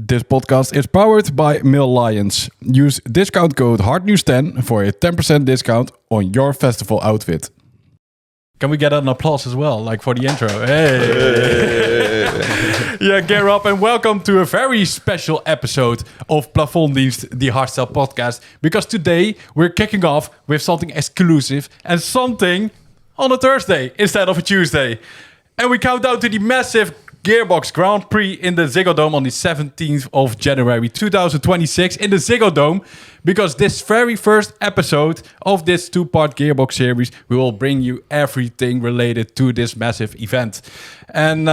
This podcast is powered by Mill Lions. Use discount code HARDNEWS10 for a 10% discount on your festival outfit. Can we get an applause as well, like for the intro? Hey! Yeah, gear up and welcome to a very special episode of PLAFONDDIENST, the Hardstyle podcast. Because today we're kicking off with something exclusive and something on a Thursday instead of a Tuesday. And we count down to the massive Gearbox Grand Prix in the Ziggo Dome on the 17th of January 2026 in the Ziggo Dome. Because this very first episode of this two-part Gearbox series, we will bring you everything related to this massive event. And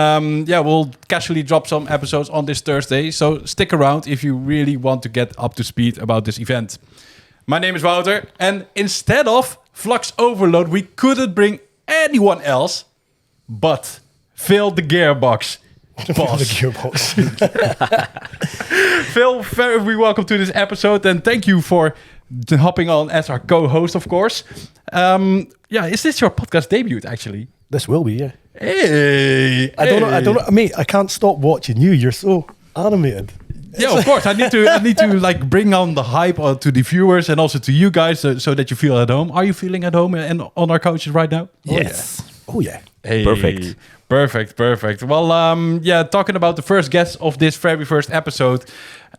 we'll casually drop some episodes on this Thursday. So stick around if you really want to get up to speed about this event. My name is Wouter. And instead of Flux Overload, we couldn't bring anyone else but Phil the Gearbox boss. The Gearbox. Phil, very welcome to this episode, and thank you for hopping on as our co-host, of course. Is this your podcast debut, actually? This will be, yeah. Hey, I don't know, mate. I can't stop watching you. You're so animated. Yeah, of course. I need to like bring on the hype to the viewers and also to you guys, so that you feel at home. Are you feeling at home and on our couches right now? Yes. Oh yeah. Hey. Perfect. Well, talking about the first guests of this very first episode,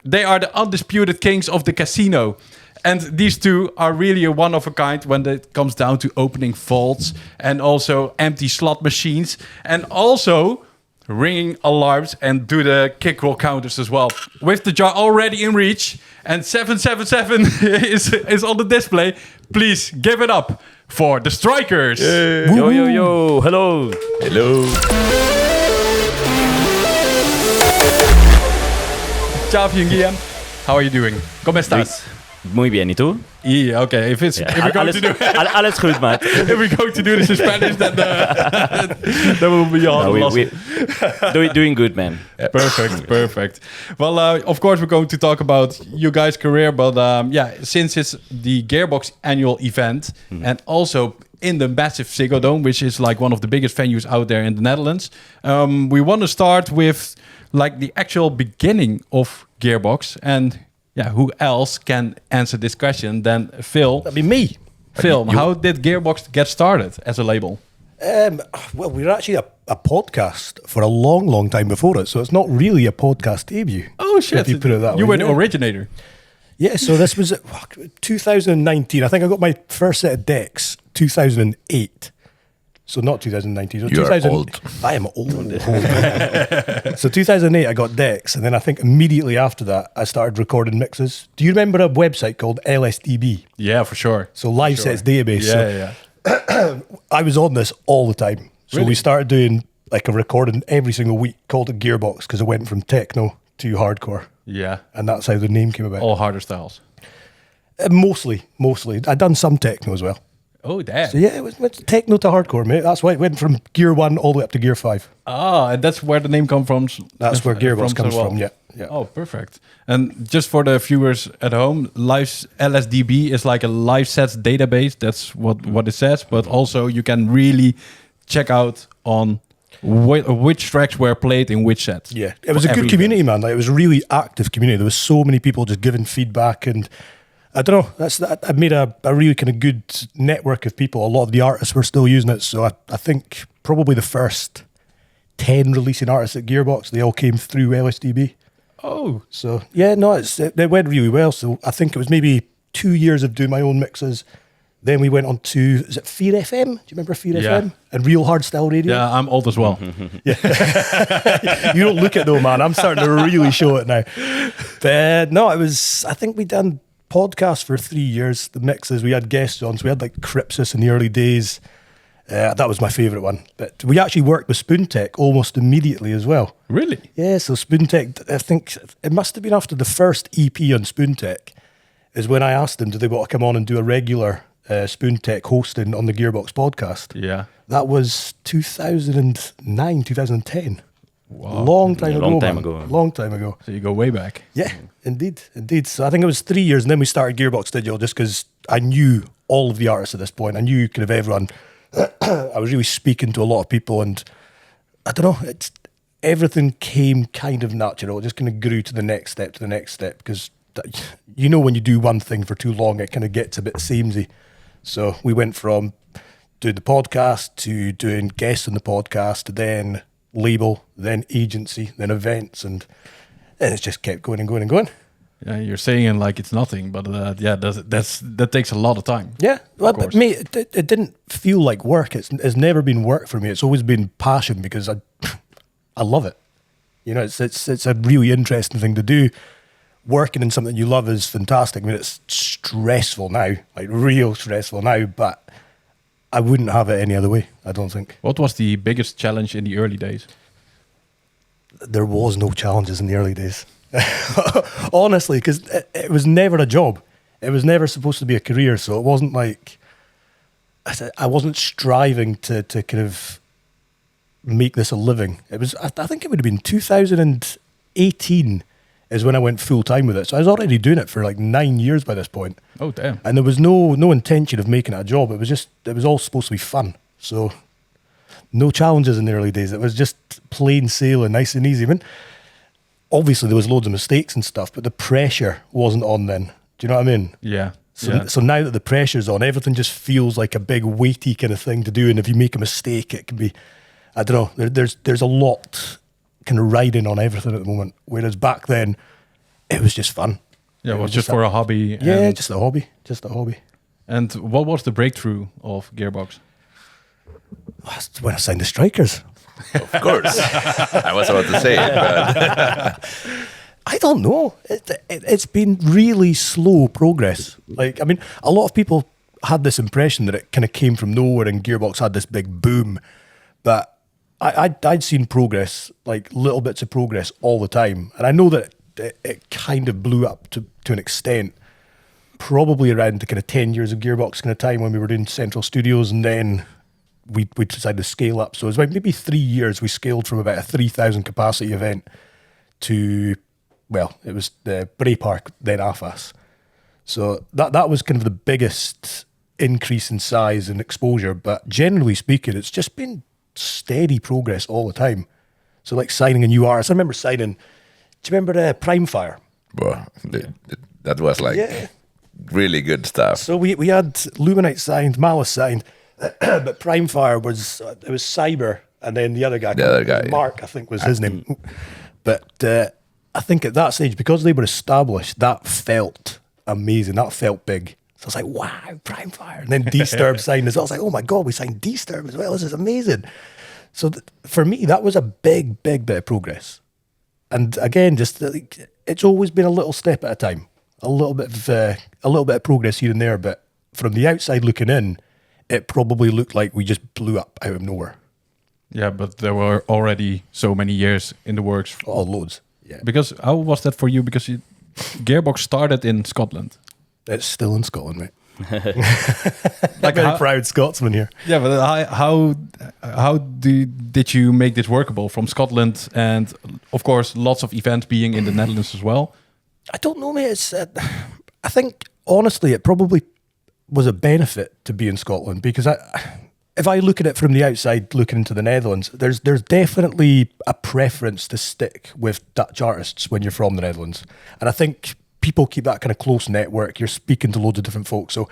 they are the undisputed kings of the casino. And these two are really a one of a kind when it comes down to opening vaults and also empty slot machines and also ringing alarms and do the kick roll counters as well. With the jar already in reach and 777 is on the display, please give it up for the Straikerz. Hey. Yo, hello. Ciao, Guillaume. How are you doing? ¿Cómo estás? Muy bien, ¿y tú? Yeah, okay. If we're going to do alles goed, maat. If we're going to do this in Spanish, then will be hard. Doing good, man. Perfect. Well, of course, we're going to talk about you guys' career, but since it's the Gearbox annual event and also in the massive Ziggo Dome, which is like one of the biggest venues out there in the Netherlands, we want to start with like the actual beginning of Gearbox. And who else can answer this question than Phil? That'd be me. Phil, how did Gearbox get started as a label? Well, we were actually a podcast for a long time before it, so it's not really a podcast debut. Oh shit! If you put it that way. You were the originator. Yeah, so this was 2019. I think I got my first set of decks 2008. So not 2019. So You're old. I am old. So 2008, I got decks, and then I think immediately after that, I started recording mixes. Do you remember a website called LSDB? Yeah, for sure. So Live Sets Database. Yeah. I was on this all the time. So Really? we started doing like a recording every single week called it Gearbox because it went from techno to hardcore. Yeah. And that's how the name came about. All harder styles. Mostly. I'd done some techno as well. Oh, damn. So yeah, it was techno to hardcore, mate. That's why it went from Gear 1 all the way up to Gear 5. Ah, and that's where the name comes from. That's where Gearbox comes from, yeah. Oh, perfect. And just for the viewers at home, LSDB is like a live sets database. That's what it says. But also you can really check out on which tracks were played in which set. Yeah, it was a good community, man. Like, it was a really active community. There was so many people just giving feedback, and I don't know. I made a really kind of good network of people. A lot of the artists were still using it, so I think probably the first 10 releasing artists at Gearbox, they all came through LSDB. Oh, so yeah, no, it went really well. So I think it was maybe 2 years of doing my own mixes. Then we went on to, is it Fear FM? Do you remember Fear FM? And Real Hardstyle Radio? Yeah, I'm old as well. Yeah. You don't look it though, man. I'm starting to really show it now. But no, I think we done podcasts for 3 years. The mixes, we had guests on. So we had like Crypsis in the early days. That was my favourite one. But we actually worked with Spoontech almost immediately as well. Really? Yeah, so Spoontech, I think it must have been after the first EP on Spoontech is when I asked them, do they want to come on and do a regular Spoontech hosting on the Gearbox podcast? Yeah. That was 2009, 2010. Wow. Long time ago. So you go way back. Yeah, indeed. So I think it was 3 years, and then we started Gearbox Digital just because I knew all of the artists at this point. I knew kind of everyone. I was really speaking to a lot of people, and I don't know, everything came kind of natural. It just kind of grew to the next step, because you know when you do one thing for too long, it kind of gets a bit samey. So we went from doing the podcast to doing guests on the podcast, to then label, then agency, then events, and it's just kept going and going and going. Yeah, you're saying it like it's nothing, but that takes a lot of time. Yeah, well, but mate, it didn't feel like work. It's never been work for me. It's always been passion, because I love it. You know, it's a really interesting thing to do. Working in something you love is fantastic. I mean, it's stressful now, like real stressful now, but I wouldn't have it any other way, I don't think. What was the biggest challenge in the early days? There was no challenges in the early days. Honestly, because it was never a job. It was never supposed to be a career, so it wasn't like... I wasn't striving to kind of make this a living. It was, I think it would have been 2018 is when I went full-time with it. So I was already doing it for like 9 years by this point. Oh, damn. And there was no intention of making it a job. It was all supposed to be fun. So no challenges in the early days. It was just plain sailing, nice and easy. I mean, obviously there was loads of mistakes and stuff, but the pressure wasn't on then. Do you know what I mean? Yeah. So now that the pressure's on, everything just feels like a big weighty kind of thing to do. And if you make a mistake, it can be, I don't know, there's a lot kind of riding on everything at the moment. Whereas back then, it was just fun. Yeah, it was just for a hobby. Yeah, just a hobby. Just a hobby. And what was the breakthrough of Gearbox? That's when I signed the Straikerz. Of course. I was about to say it, but I don't know. It's been really slow progress. Like, I mean, a lot of people had this impression that it kind of came from nowhere and Gearbox had this big boom. But I'd seen progress, like little bits of progress all the time. And I know that it kind of blew up to an extent, probably around the kind of 10 years of Gearbox kind of time when we were doing Central Studios, and then we decided to scale up. So it was like maybe 3 years we scaled from about a 3,000 capacity event to, well, it was the Bray Park, then AFAS. So that was kind of the biggest increase in size and exposure. But generally speaking, it's just been steady progress all the time. So like signing a new artist. I remember signing, do you remember Prime Fire? well, that was like really good stuff. So we had Luminite signed, Malice signed, but Prime Fire was, it was Cyber, and then the other guy, Mark, I think was his name. But I think at that stage, because they were established, that felt amazing. That felt big. So I was like, wow, Prime Fire. And then d-sturb signed as well. I was like, oh my God, we signed d-sturb as well. This is amazing. So for me, that was a big, big bit of progress. And again, just it's always been a little step at a time, a little bit of progress here and there. But from the outside looking in, it probably looked like we just blew up out of nowhere. Yeah, but there were already so many years in the works. Oh, loads. Yeah. Because how was that for you? Because Gearbox started in Scotland. It's still in Scotland, mate. Like Very proud Scotsman here. Yeah, but how did you make this workable from Scotland, and of course lots of events being in the Netherlands as well? I don't know, mate. It's I think honestly, it probably was a benefit to be in Scotland, because if I look at it from the outside, looking into the Netherlands, there's definitely a preference to stick with Dutch artists when you're from the Netherlands, and I think people keep that kind of close network. You're speaking to loads of different folks, so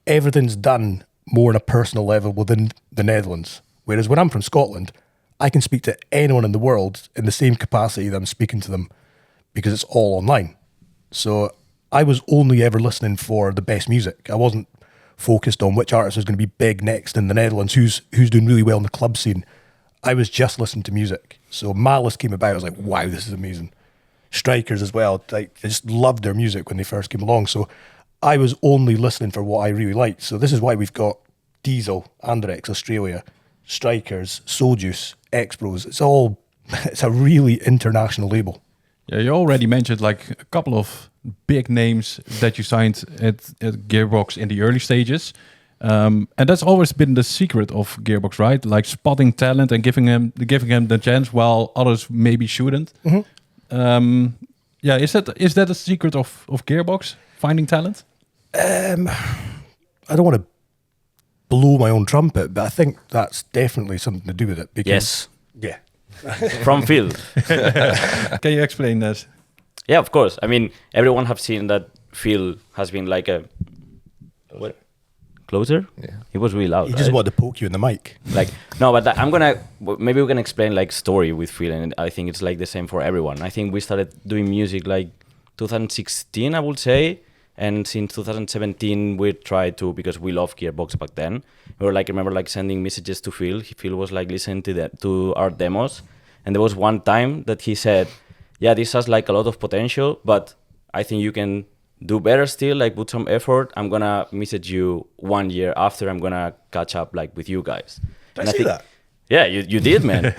everything's done more on a personal level within the Netherlands. Whereas when I'm from Scotland, I can speak to anyone in the world in the same capacity that I'm speaking to them, because it's all online. So I was only ever listening for the best music. I wasn't focused on which artist was going to be big next in the Netherlands, who's doing really well in the club scene. I was just listening to music. So Malice came about, I was like, wow, this is amazing. Straikerz as well, like, I just loved their music when they first came along. So I was only listening for what I really liked. So this is why we've got Diesel, Andrex, Australia, Straikerz, Sojuice, X-Bros. It's a really international label. Yeah, you already mentioned like a couple of big names that you signed at Gearbox in the early stages. And that's always been the secret of Gearbox, right? Like spotting talent and giving him the chance while others maybe shouldn't. Mm-hmm. Is that a secret of Gearbox, finding talent? I don't want to blow my own trumpet, but I think that's definitely something to do with it. Because, Yes. Yeah. from Phil. Can you explain this? Yeah, of course. I mean, everyone have seen that Phil has been like a what? Closer? Yeah. He was really loud. He just right? wanted to poke you in the mic. Like no, but maybe we can explain like story with Phil, and I think it's like the same for everyone. I think we started doing music like 2016, I would say, and since 2017 we tried to, because we loved Gearbox back then. We were like, remember like sending messages to Phil. Phil was like listening to our demos, and there was one time that he said, "Yeah, this has like a lot of potential, but I think you can do better still, like put some effort. I'm gonna message you 1 year after. I'm gonna catch up like with you guys." Did And I say think, that? yeah, you did, man.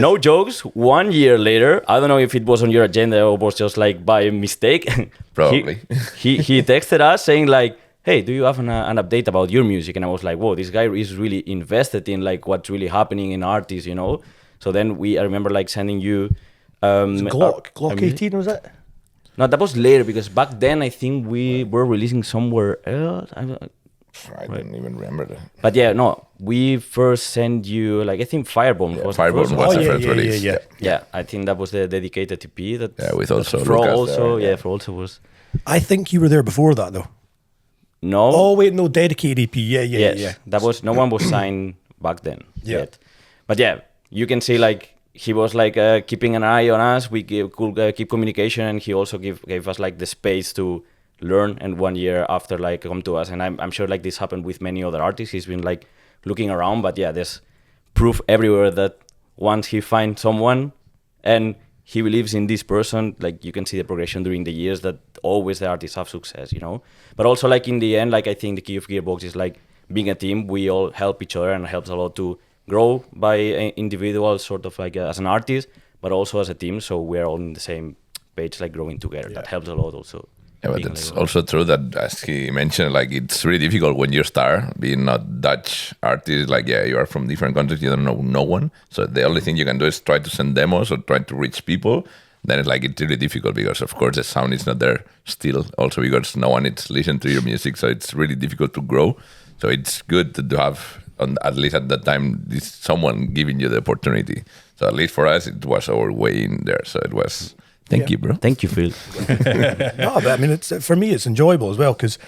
No jokes. 1 year later, I don't know if it was on your agenda or was just like by mistake. Probably. he texted us saying like, "Hey, do you have an update about your music?" And I was like, "Whoa, this guy is really invested in like what's really happening in artists, you know." So then I remember like sending you. Glock 18 was it? No, that was later, because back then I think we were releasing somewhere else. I don't even remember that. But yeah, no, we first sent you like I think Firebomb was the Firebomb first was one. the first release. yeah. Yeah, I think that was the dedicated EP that. Yeah, with also Fro Lucas also, there, yeah. Fro also was. I think you were there before that, though. No. Oh, wait, no, dedicated EP. yes, Yeah. that was no one was signed back then. Yeah. Yet. But yeah, you can see like he was like keeping an eye on us. We could keep communication, and he also gave us like the space to learn. And 1 year after, like come to us. And I'm sure like this happened with many other artists. He's been like looking around, but yeah, there's proof everywhere that once he finds someone and he believes in this person, like you can see the progression during the years that always the artists have success, you know. But also like in the end, like I think the key of Gearbox is like being a team. We all help each other, and it helps a lot to grow by individuals, sort of like as an artist, but also as a team. So we're all on the same page, like growing together. Yeah. That helps a lot also. Yeah, but being it's like- also true that, as he mentioned, like it's really difficult when you start being not Dutch artist. Like, yeah, you are from different countries, you don't know no one. So the only thing you can do is try to send demos or try to reach people. Then it's like it's really difficult because, of course, the sound is not there still. Also because no one is listening to your music, so it's really difficult to grow. So it's good to have, at least at that time, someone giving you the opportunity. So at least for us, it was our way in there. So it was. Thank you, bro. Thank you, Phil. No, but I mean, for me, it's enjoyable as well, because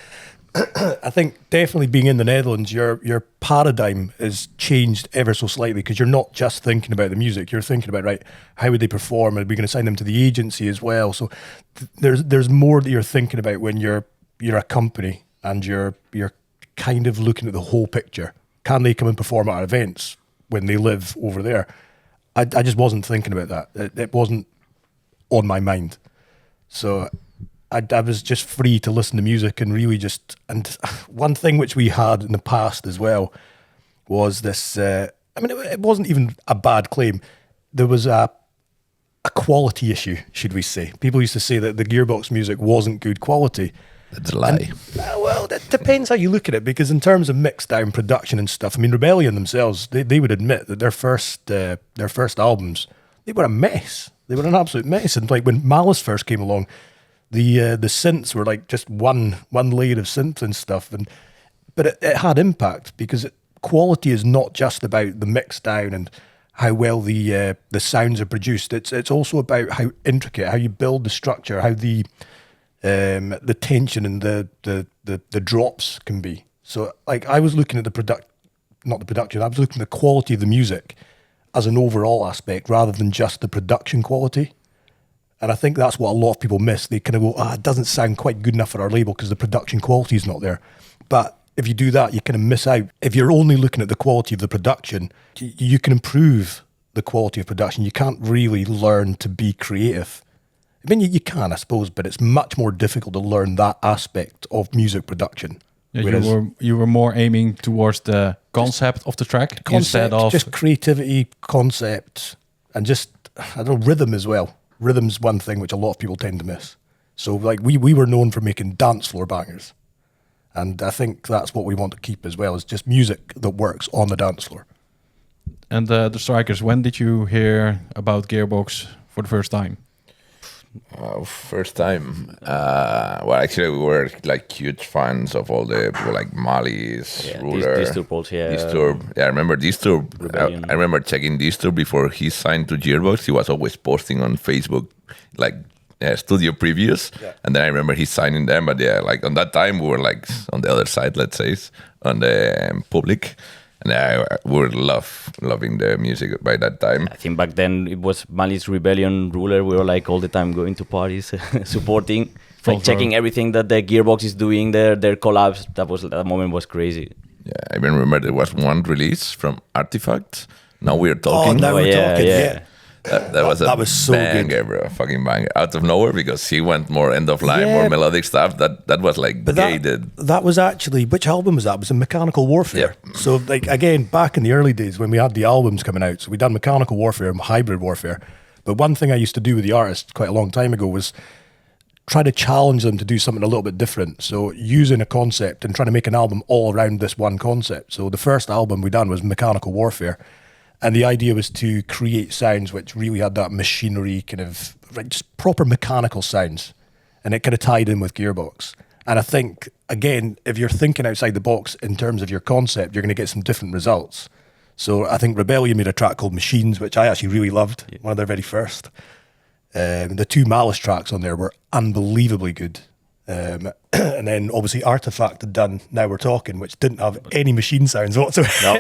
I think definitely being in the Netherlands, your paradigm has changed ever so slightly, because you're not just thinking about the music. You're thinking about, right, how would they perform? Are we going to sign them to the agency as well? So there's more that you're thinking about when you're a company, and you're kind of looking at the whole picture. Can they come and perform at our events when they live over there? I just wasn't thinking about that. It wasn't on my mind. So I was just free to listen to music and really just, and one thing which we had in the past as well was this, I mean, it wasn't even a bad claim. There was a quality issue, should we say. People used to say that the Gearbox music wasn't good quality. That's a lie. Well, it depends how you look at it, because in terms of mix down production and stuff, I mean, Rebellion themselves, they would admit that their first albums, they were a mess. They were an absolute mess. And like when Malice first came along, the synths were like just one layer of synth and stuff. But it had impact, because quality is not just about the mix down and how well the sounds are produced. It's also about how intricate, how you build the structure, how the tension and the drops can be. So like I was looking at not the production, I was looking at the quality of the music as an overall aspect rather than just the production quality. And I think that's what a lot of people miss. They kind of go, it doesn't sound quite good enough for our label because the production quality is not there. But if you do that, you kind of miss out. If you're only looking at the quality of the production, you can improve the quality of production. You can't really learn to be creative. I mean, you can, I suppose, but it's much more difficult to learn that aspect of music production. Yeah, Whereas you were more aiming towards the concept of the track instead of just creativity, concept, and just, I don't know, rhythm as well. Rhythm's one thing which a lot of people tend to miss. So like we were known for making dance floor bangers. And I think that's what we want to keep as well, is just music that works on the dance floor. And the Straikerz. When did you hear about Gearbox for the first time? First time. Well, actually, we were like huge fans of all the people like Malice, Ruler, d-sturb also, d-sturb. Yeah, I remember d-sturb. Rebellion. I remember checking d-sturb before he signed to Gearbox. He was always posting on Facebook like studio previews, and then I remember he signing them. But yeah, like on that time, we were like on the other side, let's say, on the public. And we were loving the music by that time. I think back then it was Malice, Rebellion, Ruler. We were like all the time going to parties, supporting, like checking everything that the Gearbox is doing, their collabs. That moment was crazy. Yeah, I even remember there was one release from Artifact. Now we're talking. Now we're talking. Yeah. That was so banger, good. bro. Fucking banger. Out of nowhere, because he went more end of line, more melodic stuff. That was like gated. That was actually, which album was that? It was in Mechanical Warfare. Yeah. So like again, back in the early days when we had the albums coming out, so we done Mechanical Warfare and Hybrid Warfare. But one thing I used to do with the artists quite a long time ago was try to challenge them to do something a little bit different. So using a concept and trying to make an album all around this one concept. So the first album we done was Mechanical Warfare. And the idea was to create sounds which really had that machinery kind of, like just proper mechanical sounds. And it kind of tied in with Gearbox. And I think, again, if you're thinking outside the box in terms of your concept, you're going to get some different results. So I think Rebellion made a track called Machines, which I actually really loved, one of their very first. The two Malice tracks on there were unbelievably good. And then obviously Artifact had done Now We're Talking, which didn't have any machine sounds whatsoever. No,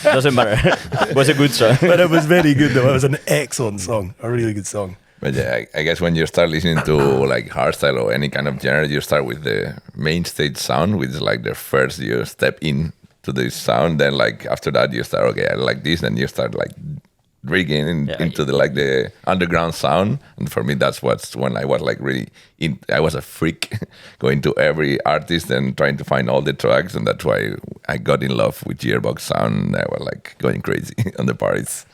doesn't matter. It was a good song. But it was very good though. It was an excellent song, a really good song. But yeah, I guess when you start listening to like hardstyle or any kind of genre, you start with the main stage sound, which is like the first you step in to the sound. Then like after that you start, okay, I like this. Then you start like digging into the underground sound. And for me, that's when I was like really I was a freak going to every artist and trying to find all the tracks. And that's why I got in love with Gearbox sound. I was like going crazy on the parties.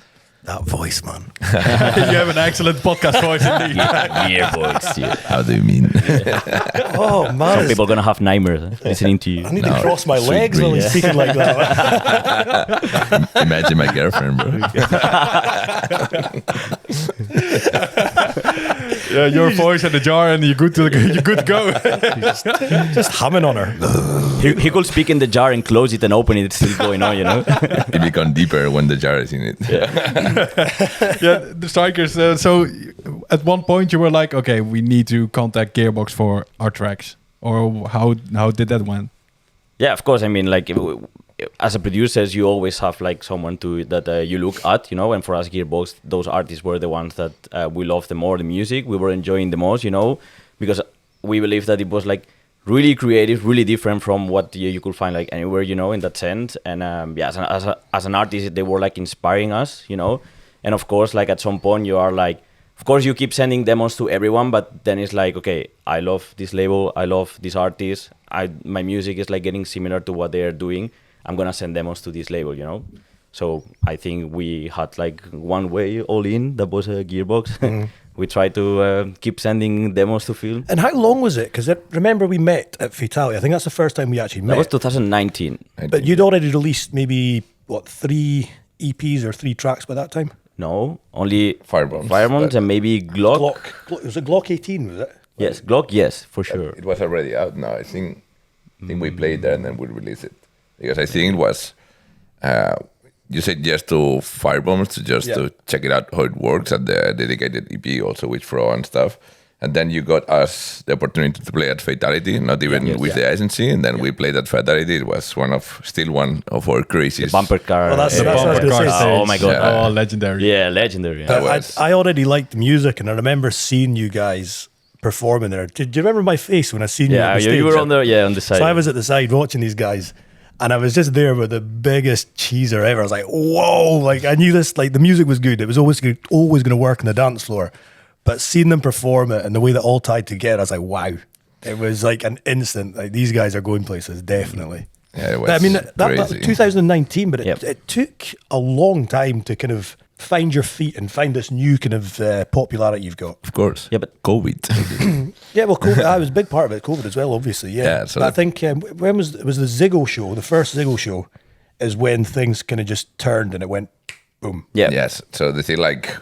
That voice, man. You have an excellent podcast voice indeed. Gearbox, yeah. How do you mean? Oh, man. Some people are going to have nightmares listening to you. I need to cross my legs while he's speaking like that. Imagine my girlfriend, bro. Yeah, your voice in the jar and you're good to go. Just humming on her. He could speak in the jar and close it and open it. It's still going on, you know? It becomes deeper when the jar is in it. Yeah, the Straikerz. So at one point you were like, okay, we need to contact Gearbox for our tracks. Or how did that went? Yeah, of course. I mean, like, as a producer, you always have like someone that you look at, you know. And for us, Gearbox, those artists were the ones that we loved the more, the music we were enjoying the most, you know, because we believe that it was like really creative, really different from what you could find like anywhere, you know, in that sense. And yeah, as an artist, they were like inspiring us, you know. And of course, like at some point, you are like, of course, you keep sending demos to everyone, but then it's like, okay, I love this label, I love this artist, my music is like getting similar to what they are doing. I'm gonna send demos to this label, you know. So I think we had like one way all in. That was a Gearbox. We tried to keep sending demos to Phil. And how long was it? Because remember we met at Fatality. I think that's the first time we actually met. That was 2019. But you'd already released maybe, 3 EPs or 3 tracks by that time? No, only Firebombs and maybe Glock. Was it Glock 18, was it? Yes, Glock, yes, for sure. It was already out now. I think we played there and then we released it. Because I think it was, you said yes to Firebombs to check it out how it works at the dedicated EP also with Fro and stuff. And then you got us the opportunity to play at Fatality, not even with the agency. And then we played at Fatality. It was still one of our craziest. The bumper car. Well, that's bumper car. Oh my God. Oh, legendary. Yeah, legendary. I already liked the music, and I remember seeing you guys performing there. Do you remember my face when I seen you on the stage? You were on the side. So I was at the side watching these guys. And I was just there with the biggest cheeser ever. I was like, whoa, like I knew this, like the music was good. It was always going to work on the dance floor. But seeing them perform it and the way that all tied together, I was like, wow. It was like an instant, like these guys are going places, definitely. Yeah, it was that was crazy. 2019, but it took a long time to kind of find your feet and find this new kind of popularity you've got. Of course. Yeah, but COVID. Yeah, well, COVID, I was a big part of it. COVID as well, obviously. Yeah, so but I think when it was the Ziggo show, the first Ziggo show, is when things kind of just turned and it went boom. Yeah. Yes. So the thing, like,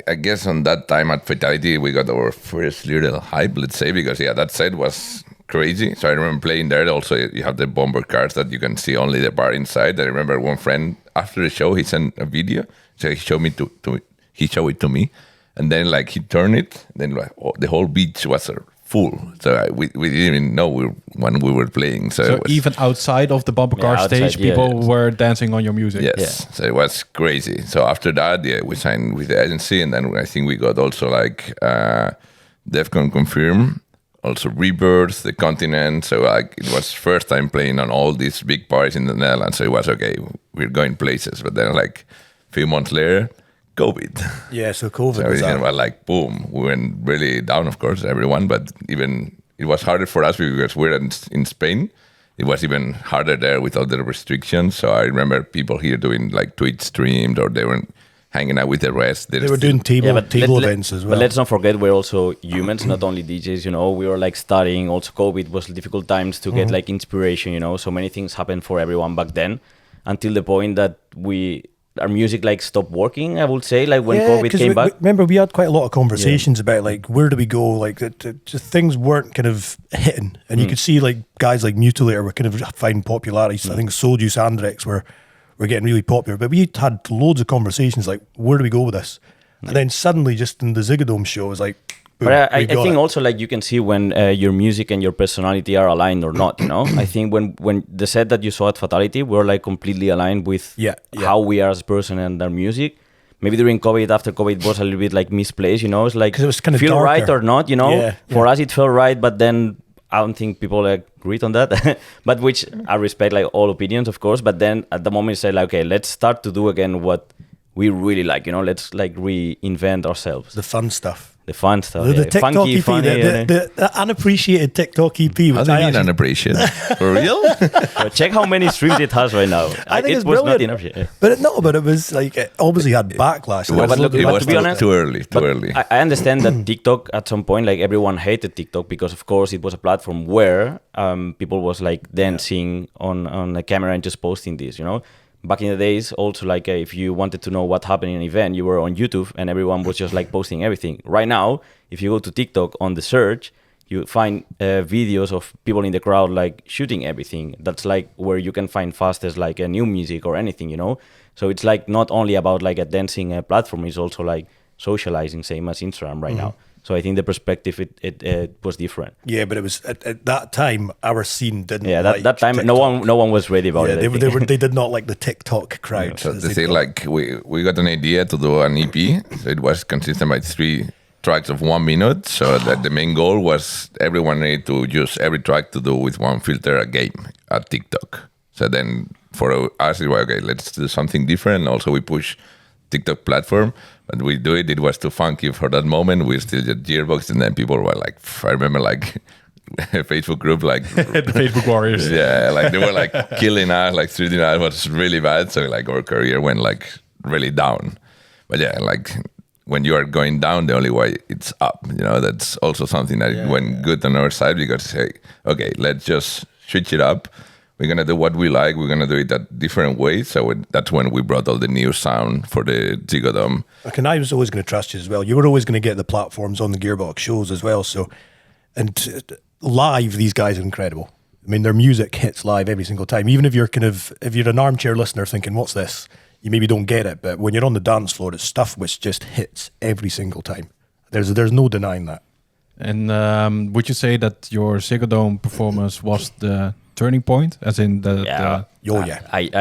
I guess on that time at Fatality, we got our first little hype, let's say, because that set was crazy. So I remember playing there. Also, you have the bomber cars that you can see only the bar inside. I remember one friend after the show, he sent a video. So he showed me he showed it to me, and then like he turned it. Then like the whole beach was full. So we didn't even know when we were playing. So it was, even outside of the bumper car outside, stage, people were dancing on your music. yes. Yeah. So it was crazy. So after that, we signed with the agency, and then I think we got also like Defcon Confirm, also Rebirth, The Continent. So like it was first time playing on all these big parties in the Netherlands. So it was okay. We're going places, but then like a few months later, COVID. Yeah, so COVID So was everything that. was like boom. We went really down, of course, everyone. But even it was harder for us because we're in Spain. It was even harder there with all the restrictions. So I remember people here doing like Twitch streams, or they were hanging out with the rest. They were doing table events as well. But let's not forget, we're also humans, not only DJs. We were like studying. Also, COVID was difficult times to get like inspiration. So many things happened for everyone back then, until the point that our music like stopped working. I would say, like when COVID came back. Remember, we had quite a lot of conversations about like where do we go? Like just things weren't kind of hitting, and you could see like guys like Mutilator were kind of finding popularity. So I think Souljuice Andrex were getting really popular, but we had loads of conversations like where do we go with this? And then suddenly, just in the Ziggo Dome show, it was like. Boom, But I think also like you can see when your music and your personality are aligned or not. I think when the set that you saw at Fatality, we're like completely aligned with how we are as a person and our music. Maybe during COVID, after COVID, was a little bit like misplaced. It's like it was kind of feel darker. right or not. For us it felt right, but then I don't think people agreed on that. But which I respect, like all opinions, of course. But then at the moment, say like, okay, let's start to do again what we really like. Let's like reinvent ourselves. The fun stuff. The fun stuff, The TikTok funky, EP, funny. the unappreciated TikTok EP. How do you mean unappreciated? For real? Check how many streams it has right now. I think it it's was brilliant. not enough. Yeah. But it was like it obviously had backlash. It was, but look, it but was to be honest- too early. I understand that TikTok at some point, like everyone hated TikTok because of course it was a platform where people was like dancing on a camera and just posting this, Back in the days, also like if you wanted to know what happened in an event, you were on YouTube and everyone was just like posting everything. Right now, if you go to TikTok on the search, you find videos of people in the crowd like shooting everything. That's like where you can find fastest like a new music or anything, So it's like not only about like a dancing platform, it's also like socializing, same as Instagram right now. So I think the perspective it was different. Yeah, but it was at that time our scene didn't. Yeah, like that time TikTok. no one was ready about it. They did not like the TikTok crowd. So the thing, like we got an idea to do an EP. So it was consistent by 3 tracks of 1 minute. So that the main goal was everyone needed to use every track to do with one filter a game at TikTok. So then for us it was okay, let's do something different. Also we push TikTok platform, but we do it. It was too funky for that moment. We still did Gearbox, and then people were like, I remember like a Facebook group, like The Facebook Warriors. yeah, like they were like killing us, like treating us was really bad. So like our career went like really down. But yeah, like when you are going down, the only way it's up. That's also something that went good on our side because hey, okay, let's just switch it up. We're going to do what we like. We're going to do it that different way. So that's when we brought all the new sound for the Ziggo Dome. Okay, and I was always going to trust you as well. You were always going to get the platforms on the Gearbox shows as well. So, and live, these guys are incredible. I mean, their music hits live every single time. Even if you're if you're an armchair listener thinking, what's this? You maybe don't get it. But when you're on the dance floor, it's stuff which just hits every single time. There's no denying that. And would you say that your Ziggo Dome performance was the turning point, as in I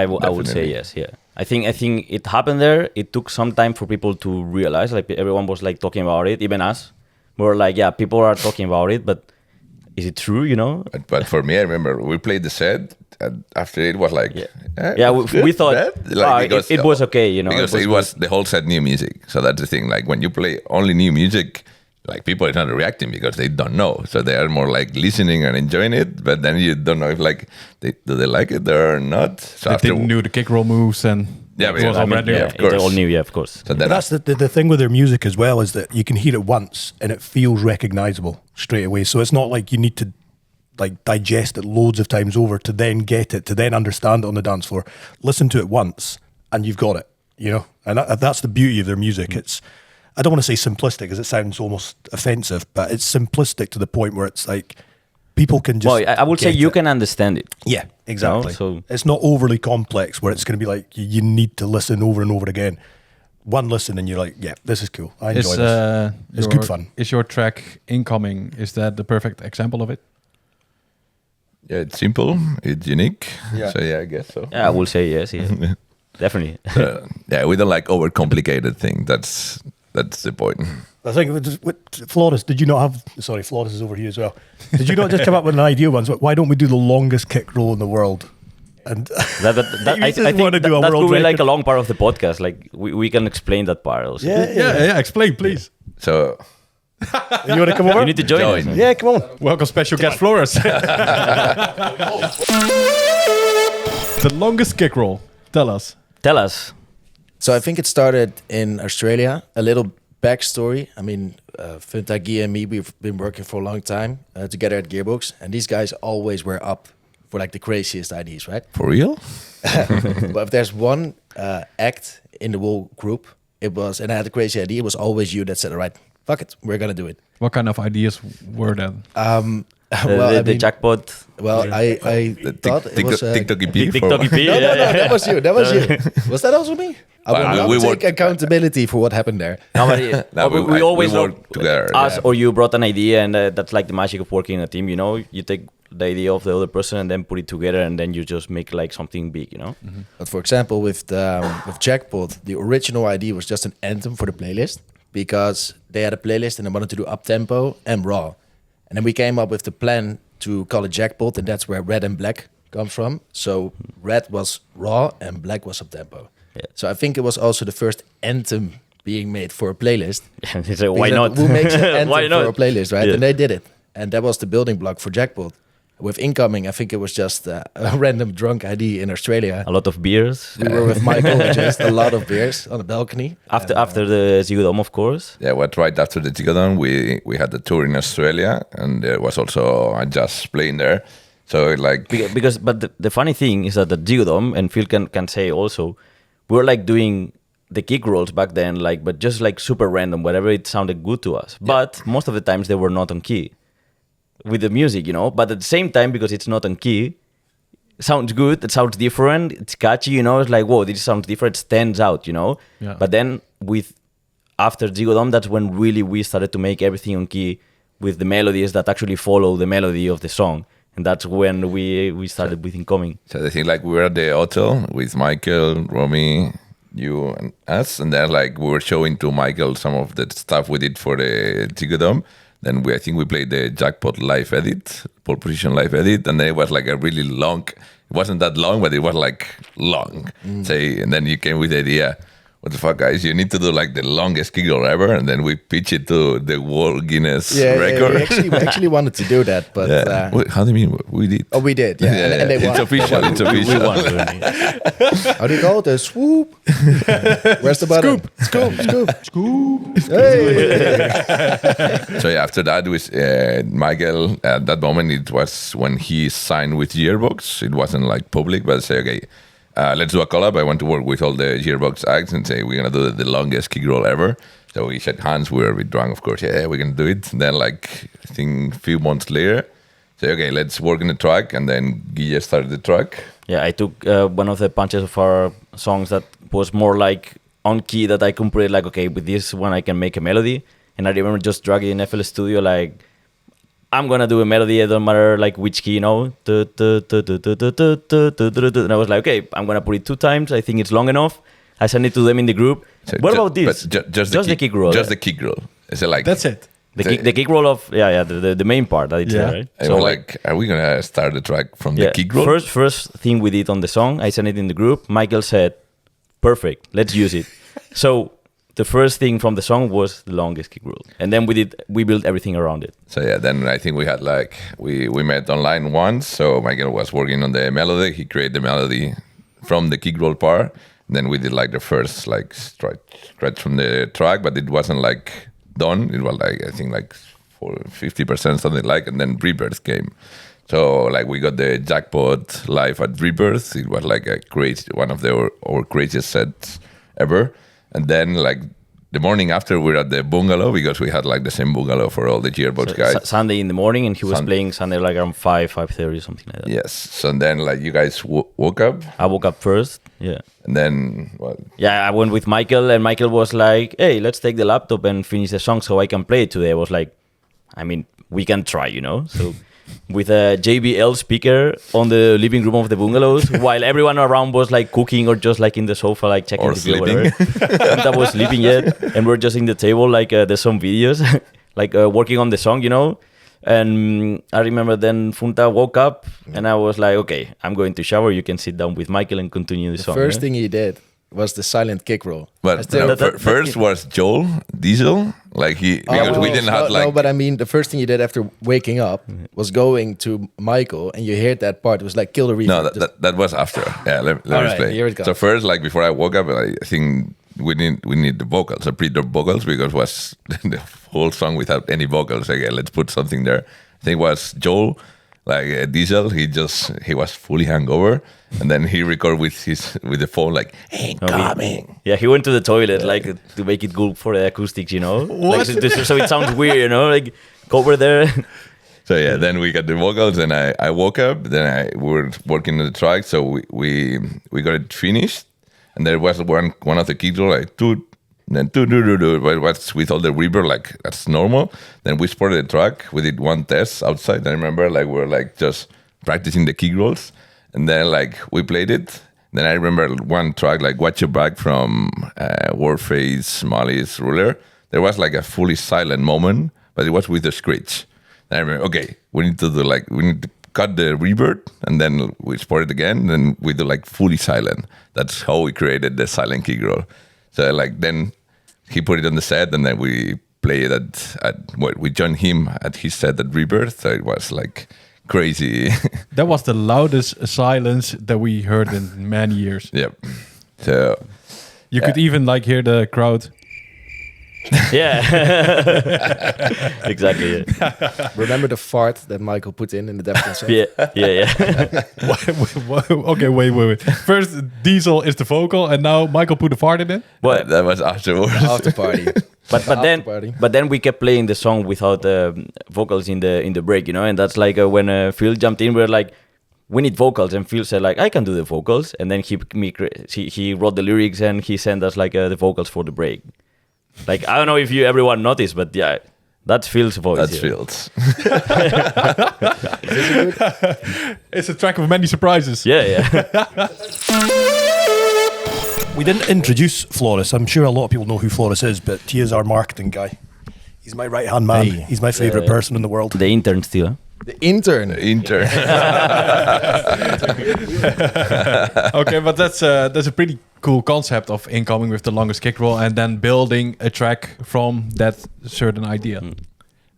would say yes. Yeah, I think it happened there. It took some time for people to realize. Like everyone was like talking about it, even us. We were like, yeah, people are talking about it, but is it true? But for me, I remember we played the set, and after it was like, we thought because it was okay, because it was the whole set new music. So that's the thing. Like when you play only new music, like people are not reacting because they don't know, so they are more like listening and enjoying it. But then you don't know if like do they like it or not. So they didn't know the kick roll moves and it was all brand new. of course. It's all new, of course. So But that's the thing with their music as well, is that you can hear it once and it feels recognizable straight away. So it's not like you need to like digest it loads of times over to then get it, to then understand it on the dance floor. Listen to it once and you've got it. you know, and that's the beauty of their music. It's, I don't want to say simplistic because it sounds almost offensive, but it's simplistic to the point where it's like people can just. Well, I would say get you it. can understand it. Yeah, exactly. You know, so it's not overly complex where it's going to be like you need to listen over and over again. One listen and you're like, yeah, this is cool. I enjoy this. It's good fun. Is your track Incoming, is that the perfect example of it? Yeah, it's simple, it's unique. Yeah. So yeah, I guess so. yeah, I will say yes. Yeah. Definitely. Yeah, we don't like overcomplicated things. That's the point. I think with Floris, did you not have? Sorry, Floris is over here as well. Did you not just come up with an idea once? Why don't we do the longest kick roll in the world? And I think want to do a that world could be like record. a long part of the podcast. Like we can explain that part also. Yeah. Explain, please. So You want to come over? You need to join us. Yeah, come on. Welcome, special guest Floris. The longest kick roll. Tell us. Tell us. So I think it started in Australia. A little backstory. I mean, Funta, and me, we've been working for a long time together at Gearbox. And these guys always were up for like the craziest ideas, right? for real? But if there's one act in the whole group, it was, and I had a crazy idea, it was always you that said, all right, fuck it, we're going to do it. What kind of ideas were that? The jackpot. Well, I thought it was... TikTok EP. TikTok EP. No, that was you. That was you. Was that also me? I Well, will we take accountability for what happened there. No, but No, we always work know together. us yeah. or you brought an idea, and that's like the magic of working in a team. You know, you take the idea of the other person and then put it together, and then you just make like something big. You know. Mm-hmm. But for example, with Jackpot, the original idea was just an anthem for the playlist because they had a playlist and they wanted to do up-tempo and raw. And then we came up with the plan to call it Jackpot, and that's where red and black comes from. So red was raw and black was up-tempo. Yeah. So I think it was also the first anthem being made for a playlist. And they say, why Because not? Who makes an anthem Why for a not? playlist, right? Yeah. And they did it. And that was the building block for Jackpot. With Incoming, I think it was just a random drunk ID in Australia. A lot of beers. We were with Michael, just a lot of beers on the balcony. After the Ziggo Dome, of course. Yeah, what right after the Ziggo Dome, we had the tour in Australia, and there was also a jazz playing there. So like, But the funny thing is that the Ziggo Dome, and Phil can say also, we were like doing the kick rolls back then, like, but just like super random, whatever it sounded good to us. But most of the times they were not on key with the music, you know. But at the same time, because it's not on key, it sounds good, it sounds different, it's catchy, you know. It's like, whoa, this sounds different, it stands out, you know. Yeah. But then after Ziggo Dome, that's when really we started to make everything on key with the melodies that actually follow the melody of the song. And that's when we started with Incoming. so I think like we were at the hotel with Michael, Romy, you and us, and then like we were showing to Michael some of the stuff we did for the Ziggo Dome. Then I think we played the Jackpot live edit, pole position live edit, and then it was like a really long. It wasn't that long, but it was like long. Say, and then you came with the idea. What the fuck, guys? You need to do like the longest kick roll ever, and then we pitch it to the World Guinness record. We actually wanted to do that, but Yeah. Wait, how do you mean we did? oh, we did. Yeah, and they it's won. official. It's official. We won, really. How do you call it? A swoop. Where's the button? Scoop. Hey. So yeah, after that, with Michael, at that moment, it was when he signed with Gearbox. It wasn't like public, but say, okay, let's do a collab. I want to work with all the Gearbox acts and say we're gonna do the longest kick roll ever. So we shook hands. We were a bit drunk, of course. Yeah, we're gonna do it. And then, like I think a few months later, say, okay, let's work on the track. And then Guille started the track. Yeah, I took one of the punches of our songs that was more like on key, that I compared like, okay, with this one I can make a melody. And I remember just dragging in FL Studio like, I'm gonna do a melody, it don't matter like which key, you know. And I was like, okay, I'm gonna put it 2 times. I think it's long enough. I sent it to them in the group. So What about this? But just the kick roll. Just the kick roll. Is it like That's it. The kick roll of the main part that it's Yeah. there, right? I was like, are we gonna start the track from the kick roll? First thing we did on the song, I sent it in the group. Michael said, "Perfect, let's use it." So the first thing from the song was the longest kick roll, and then we built everything around it. So yeah, then I think we had like we met online once. So Michael was working on the melody. He created the melody from the kick roll part. Then we did like the first like scratch from the track, but it wasn't like done. It was like I think like 50% something like, and then Rebirth came. So like we got the Jackpot live at Rebirth. It was like a crazy one of our craziest sets ever. And then like the morning after, we're at the bungalow because we had like the same bungalow for all the Gearbox guys. Sunday in the morning, and he was playing Sunday like around 5:30, something like that. Yes. So then like you guys woke up. I woke up first. Yeah. And then what? Yeah, I went with Michael, and Michael was like, "Hey, let's take the laptop and finish the song so I can play it today." I was like, I mean, we can try, you know? So with a JBL speaker on the living room of the bungalows, while everyone around was like cooking or just like in the sofa, like checking Or TV or sleeping. whatever. I was sleeping yet, and we're just in the table, like there's some videos, like working on the song, you know? And I remember then Funta woke up, and I was like, okay, I'm going to shower. You can sit down with Michael and continue the song. First thing he did was the silent kick roll. But still- no, first was Joel Diesel. Like because we didn't have like. No, but I mean, the first thing you did after waking up was going to Michael, and you heard that part. It was like kill the reverb. No, Just- that was after. Yeah, let me All right, explain. here it So comes. first, like before I woke up, I think we need the vocals, the pre-dub vocals, because it was the whole song without any vocals. Again, let's put something there. I think it was Joel, like Diesel. He was fully hungover, and then he recorded with the phone like, "Hey, coming." Yeah, he went to the toilet like to make it good for the acoustics, you know. Like, so it sounds weird, you know, like go over there. So yeah, then we got the vocals, and I woke up. Then we were working on the track, so we got it finished, and there was one of the kicks like toot, then toot, but what's with all the reverb, like that's normal. Then we exported the track. We did one test outside. I remember like we were like just practicing the kick rolls, and then like we played it. Then I remember one track like "Watch Your Back" from Warface, Molly's Ruler. There was like a fully silent moment, but it was with the screech. And I remember, okay, we need to cut the reverb, and then we export it again. Then we do like fully silent. That's how we created the silent kick roll. So like then he put it on the set, and then we play it we joined him at his set at Rebirth. So it was like crazy. That was the loudest silence that we heard in many years. Yep. So You could even like hear the crowd. Yeah, exactly. Yeah. Remember the fart that Michael put in the Defcon set? Yeah. Okay, wait. First, Diesel is the vocal, and now Michael put the fart in it. But that was afterwards. After party. but then we kept playing the song without vocals in the break, you know, and that's like when Phil jumped in, we're like, we need vocals, and Phil said like, I can do the vocals, and then he wrote the lyrics, and he sent us like the vocals for the break. Like, I don't know if everyone noticed, but yeah, that's Phil's voice. That's here. Phil's. It's a track of many surprises. Yeah. We didn't introduce Floris. I'm sure a lot of people know who Floris is, but he is our marketing guy. He's my right-hand man. Hey. He's my favorite person in the world. The intern still, huh? The intern. Intern. Okay, but that's a pretty cool concept of incoming with the longest kick roll and then building a track from that certain idea.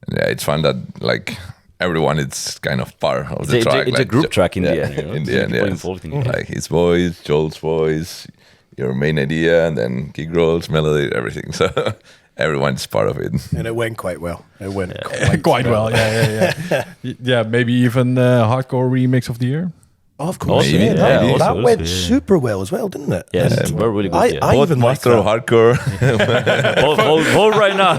Yeah, it's fun that like everyone is kind of part of the track. It's a group track in the end. You know? In the end, People yes. involved in it. Like his voice, Joel's voice, your main idea, and then kick rolls, melody, everything. So everyone's part of it. And it went quite well. It went Quite well, yeah. Yeah, maybe even hardcore remix of the year. Oh, of course. Maybe, Yeah, yeah, that also, went yeah. super well as well, didn't it? Yes, we're really good. Yeah. I Both even like Master of that. Hardcore. Hold right now.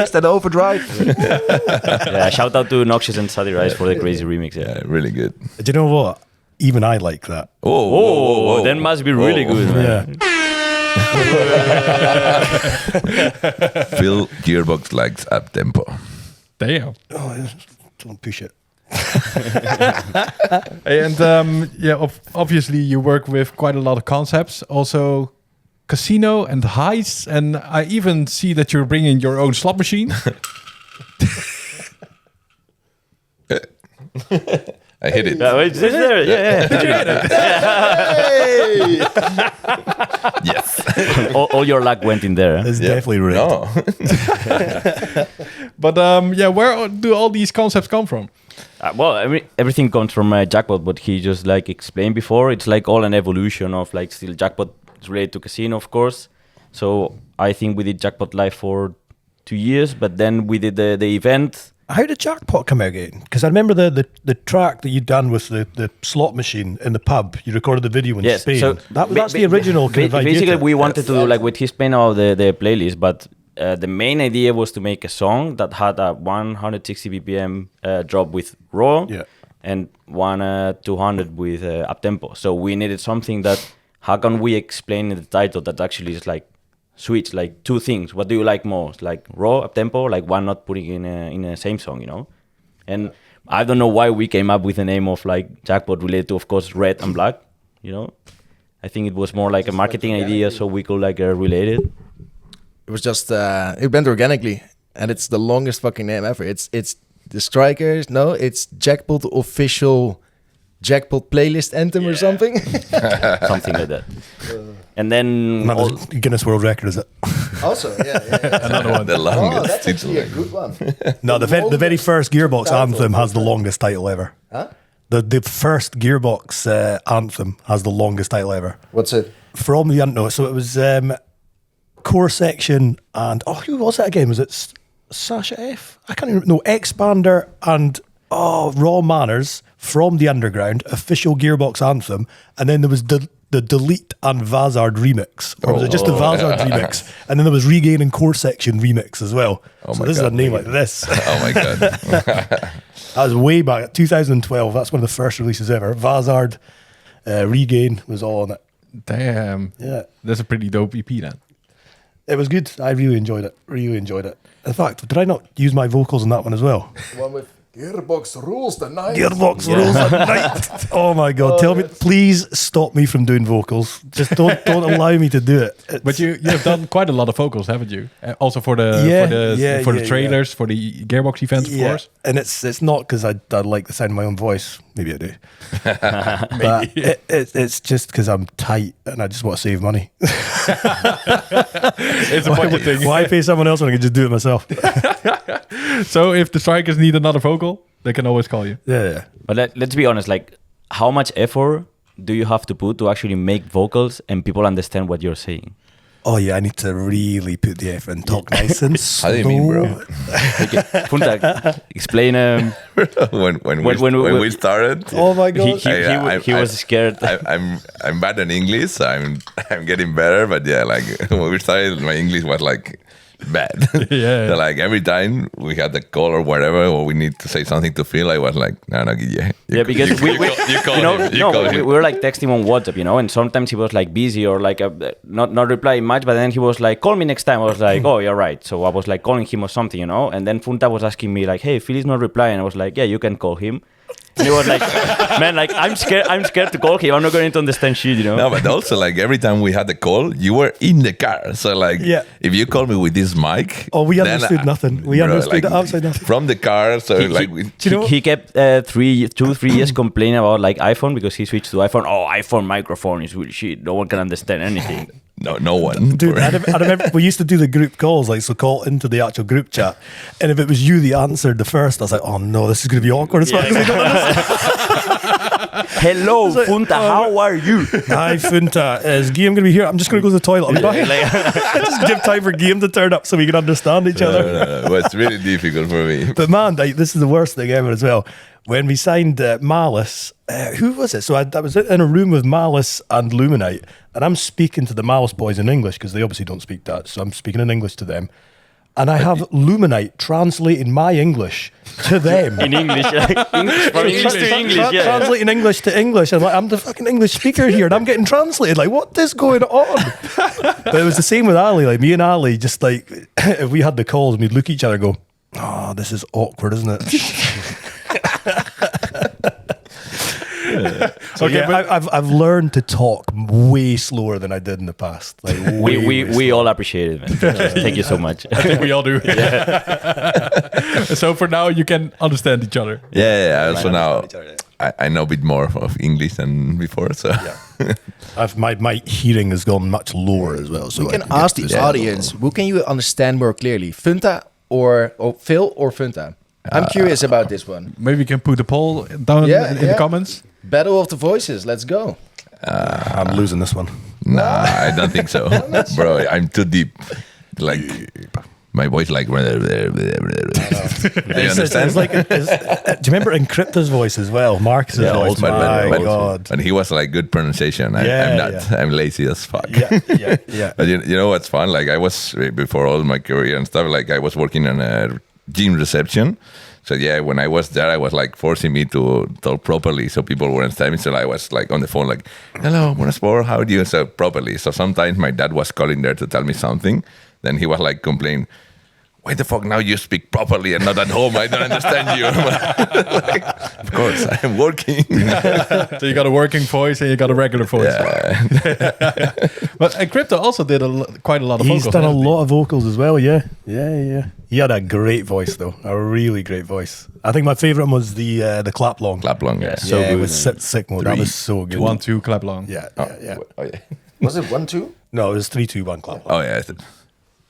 It's that overdrive. Yeah, shout out to Noxious and Satirize for the crazy remix. Yeah. Yeah, really good. Do you know what? Even I like that. Oh, that must be really good, man. Phil Gearbox likes up tempo. Damn. Oh, don't push it. And obviously you work with quite a lot of concepts, also casino and heists, and I even see that you're bringing your own slot machine. I hit it. Yeah, it's there. Yeah. Did you get it? Yes. all your luck went in there. Huh? It's definitely rigged. No. But where do all these concepts come from? Well, I mean, everything comes from Jackpot, but he just like explained before. It's like all an evolution of like still Jackpot is related to casino, of course. So I think we did Jackpot live for 2 years, but then we did the event How did Jackpot come out again? Because I remember the track that you'd done with the slot machine in the pub. You recorded the video in Spain. So That's the original kind of idea. Basically, we wanted to do like with his Spain about the playlist, but the main idea was to make a song that had a 160 BPM drop with raw, and one 200 with up tempo. So we needed something that. How can we explain in the title that actually is like switch, like two things? What do you like most? Like raw, up tempo, like why not putting in a same song, you know? And I don't know why we came up with the name of like Jackpot related to, of course, red and black, you know? I think it was more like a marketing idea, so we could like relate it. It was just it went organically, and it's the longest fucking name ever. It's the Straikerz. No, it's Jackpot official Jackpot playlist anthem or something. Something like that. And then Guinness World Record, is it? Also, yeah. Another one. The longest. Oh, that's actually a good one. No, the very first Gearbox anthem has the longest title ever. Huh? The first Gearbox anthem has the longest title ever. What's it? From the no, so it was core section and who was it again? Was it Sasha F? I can't even know. Expander and Raw Manners from the Underground, official Gearbox anthem, and then there was the Delete and Vazard remix, or was it just the Vazard remix? And then there was Regain and Core Section remix as well. So this is a name like this. Oh my god. That was way back, 2012. That's one of the first releases ever. Vazard, Regain was all on it. Damn. Yeah. That's a pretty dope EP then. It was good. I really enjoyed it. Really enjoyed it. In fact, did I not use my vocals in that one as well? The one with Gearbox rules the night. Gearbox rules the night. Oh my god! Tell me, please stop me from doing vocals. Just don't allow me to do it. But you have done quite a lot of vocals, haven't you? Also for the trailers, for the Gearbox events, of course. And it's not because I like the sound of my own voice. Maybe I do. But it's just because I'm tight and I just want to save money. It's a budget thing. Why pay someone else when I can just do it myself? So if the Strikers need another vocal, they can always call you. Yeah. But let's be honest, like how much effort do you have to put to actually make vocals and people understand what you're saying? Oh yeah, I need to really put the effort and talk nice and slow. How do you mean, bro? Okay, Funta, explain. when we started. Oh my god, he was scared. I'm bad in English. So I'm getting better, but yeah, like when we started, my English was like bad. Yeah. So like every time we had the call or whatever, or we need to say something to Phil, I was like, no, Guille. Because we were like texting on WhatsApp, you know, and sometimes he was like busy or like not replying much, but then he was like, call me next time. I was like, oh, you're right. So I was like calling him or something, you know, and then Funta was asking me like, hey, Phil is not replying. I was like, yeah, you can call him. And he was like, man, like I'm scared to call him. I'm not going to understand shit, you know. No, but also like every time we had the call, you were in the car. So like, if you call me with this mic, we understood nothing. We understood absolutely nothing from the car. So he kept 2-3 years complaining about like iPhone because he switched to iPhone. Oh, iPhone microphone is really shit. No one can understand anything. No one. Dude, I remember we used to do the group calls, like, so call into the actual group chat. And if it was you that answered the first, I was like, oh no, this is going to be awkward as fuck. Hello, Funta, how are you? Hi, Funta. Is Guillaume going to be here? I'm just going to go to the toilet. I'll be back. Just give time for Guillaume to turn up so we can understand each other. No. Well, it's really difficult for me. But man, this is the worst thing ever as well. When we signed Malice, who was it? So I was in a room with Malice and Luminite, and I'm speaking to the Malice boys in English because they obviously don't speak Dutch, so I'm speaking in English to them. And I have Luminite translating my English to them. In English. From English to English, yeah. Translating English to English. I'm like, I'm the fucking English speaker here, and I'm getting translated. Like, what is going on? But it was the same with Ali. Like, me and Ali, just like, if we had the calls, we'd look at each other and go, oh, this is awkward, isn't it? So okay, I've learned to talk way slower than I did in the past. Like we all appreciate it, man. Thank you so much. I think we all do. So for now, you can understand each other. Yeah. Also now, I know a bit more of English than before. So my hearing has gone much lower as well. So we can ask the audience, who can you understand more clearly, Funta or Phil or Funta? I'm curious about this one. Maybe we can put a poll down in the comments. Battle of the voices. Let's go. I'm losing this one. Nah, I don't think so. Bro, I'm too deep. Like, my voice like. Do you understand? It's like, do you remember Encrypta's voice as well? Marcus's voice. My God. And he was like good pronunciation. I'm not. Yeah. I'm lazy as fuck. Yeah. But you know what's fun? Like I was before all my career and stuff. Like I was working in a gym reception. So yeah, when I was there, I was like forcing me to talk properly, so people weren't understanding. So I was like on the phone, like, "Hello, buenas por, how do you?" So properly. So sometimes my dad was calling there to tell me something. Then he was like complaining, "Why the fuck now you speak properly and not at home? I don't understand you." Like, of course, I'm working. So you got a working voice and you got a regular voice. Yeah. But Encrypta also did quite a lot of vocals. He's done a hasn't he? lot of vocals as well, yeah. He had a great voice, though. A really great voice. I think my favourite was the clap long. Clap long, yeah. So Yeah, it was sick mode. That was so good. 1, 2, clap long. Yeah. Oh yeah. Was it 1-2? No, it was 3, 2, 1 clap long. Oh yeah.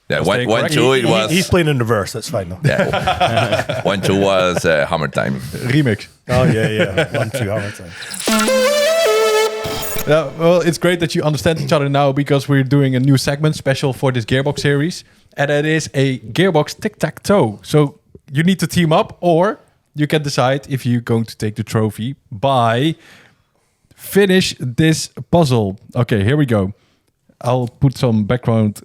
Yeah, Was they 1, correct? 2, it was. He's playing in reverse. That's fine, though. Yeah. 1, 2 was Hammer Time. Remix. Oh, yeah. 1, 2, how much time? Yeah, well, it's great that you understand each other now because we're doing a new segment special for this Gearbox series. And it is a Gearbox tic-tac-toe. So you need to team up or you can decide if you're going to take the trophy by finish this puzzle. Okay, here we go. I'll put some background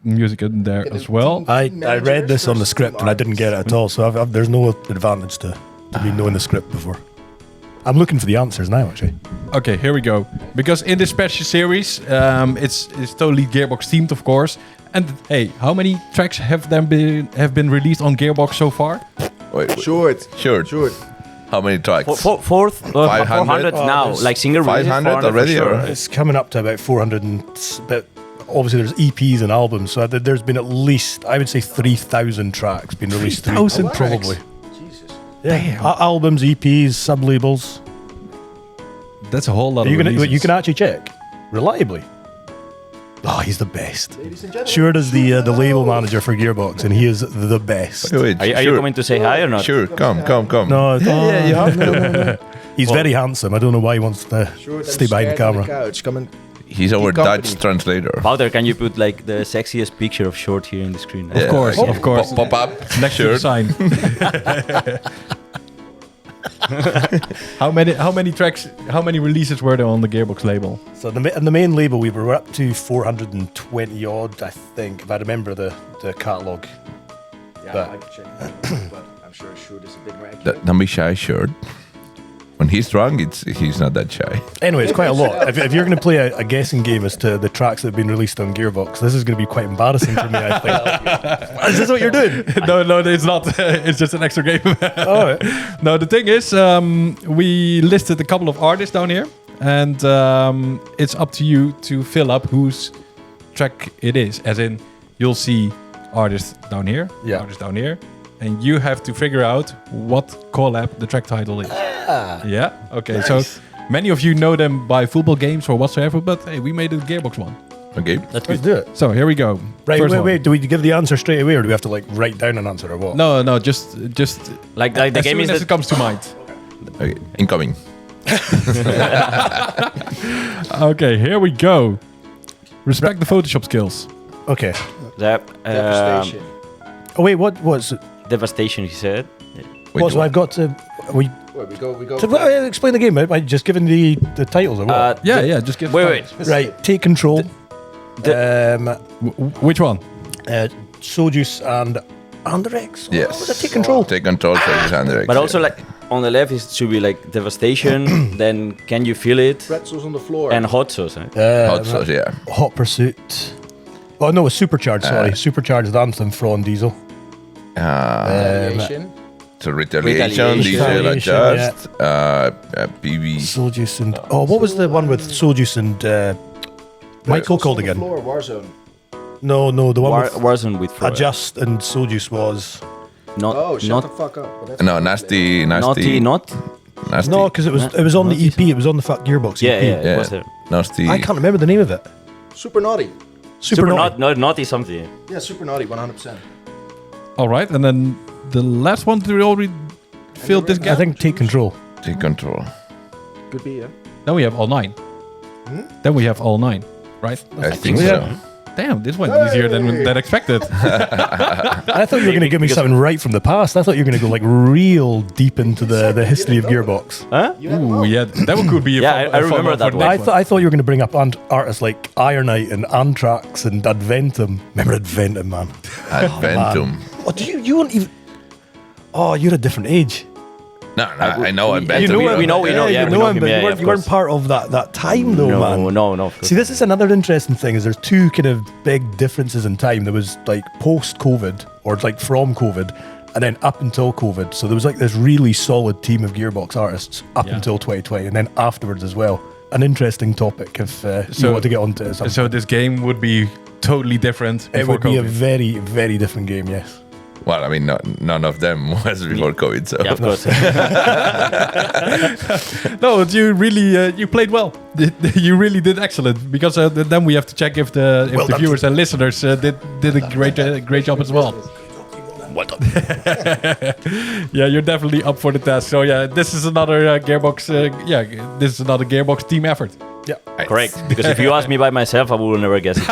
music in there as well. I read this on the script and I didn't get it at all, so there's no advantage to me knowing the script before. I'm looking for the answers now, actually. Okay, here we go. Because in this special series, it's totally Gearbox themed, of course. And hey, how many tracks have been released on Gearbox so far? Wait. Short. How many tracks? 400 now, there's like single releases, 500 400 for already, sure. or? It's coming up to about 400 but obviously there's EPs and albums, so there's been at least, I would say, 3,000 tracks been released. 3,000 probably. Jesus. Yeah. Albums, EPs, sub-labels. That's a whole lot of You releases. can actually check reliably. Oh, he's the best. Ladies and gentlemen. Stuart is the label manager for Gearbox, and he is the best. Wait, Are you coming to say hi or not? Sure, come. No, Yeah, you have to. no. He's very handsome. I don't know why he wants to Short and stay behind the scared on camera. couch. Come and He's our Keep company. Dutch translator. Wouter, can you put like the sexiest picture of Short here in the screen? Of course, like, of course. Pop up. Next to the Shirt. sign. How many tracks? How many releases were there on the Gearbox label? So on the main label, we were up to 420 odd, I think, if I remember the catalogue. Yeah, But- I can check. But I'm sure Short is a bit more accurate. Don't be shy, shirt. When he's drunk, he's not that shy. Anyway, it's quite a lot. If you're going to play a guessing game as to the tracks that have been released on Gearbox, this is going to be quite embarrassing for me, I think. Is this what you're doing? No, it's not. It's just an extra game. Oh, No, the thing is, we listed a couple of artists down here, and it's up to you to fill up whose track it is. As in, you'll see artists down here, Yeah. artists down here, and you have to figure out what collab the track title is. Yeah. Okay. So many of you know them by football games or whatsoever, but hey, we made a Gearbox one. Okay. That's let's good. do it. So here we go. Right, First one. wait. Do we give the answer straight away, or do we have to like write down an answer, or what? No, just Like the as game soon is as that it comes to mind. Okay. Incoming. Okay, here we go. Respect the Photoshop skills. Okay. the Devastation. Oh wait, what was it? devastation. He said. Wait, What? So I've got to. We We go. explain the game. Am I just giving the titles or what? Yeah, just give. Wait. Right. Take control. Which one? Sojuice and Anderex. Yes. What was it? Take control. Take control. Take under. But also like on the left, it should be like devastation. Then can you feel it? Pretzels on the floor. And hot sauce. Eh? Hot sauce, yeah. Hot Pursuit. Oh no, it's Supercharged. Sorry, Supercharged Anthem from Diesel. Retaliation. So retaliation, Retaliation. diesel Retaliation, adjust, PV. Sojuice and what was the one with Sojuice and Michael Pretzels called on the again? floor, Warzone. No, the one with Warzone with Floris. Adjust and Sojuice was Not Oh, shut the not fuck up. Well, that's No, not nasty. naughty, not. Nasty. no, because it was on the EP. It was on the Gearbox Yeah, EP. yeah, it Yeah. was there. Nasty. I can't remember the name of it. Super naughty. Super Naughty. Naughty something. Yeah, super naughty, 100%. All right, and then the last one. Did we already filled this I gap? think Take Control. Take control. Could be, yeah. Then we have all 9. Then we have all 9, right? I think so. so. Yeah. damn, this went easier than expected. I thought you were going to give me something right from the past. I thought you were going to go like real deep into the history of Gearbox. Huh? Ooh, yeah, that could be. I remember that one. I thought you were going to bring up artists like Ironite and Anthrax and Adventum. Remember Adventum, man? Adventum. Oh, you weren't even. Oh, you're a different age. No, I know Adventum. You know him. We know him, but yeah, you weren't part of that time, though, man. No. See, this is another interesting thing. Is there's two kind of big differences in time. There was like post-COVID, or like from COVID, and then up until COVID. So there was like this really solid team of Gearbox artists up until 2020, and then afterwards as well. An interesting topic if you want to get onto it. So this game would be totally different. It would be a COVID. very, very different game. Yes. Well, I mean, none of them was before COVID, so. Yeah, of course. No, but you really you played well. You really did excellent. Because then we have to check if the viewers and listeners did a great job as well. What? Yeah, you're definitely up for the task. So yeah, this is another Gearbox. This is another Gearbox team effort. Yeah. Correct. Because if you ask me by myself, I will never guess it.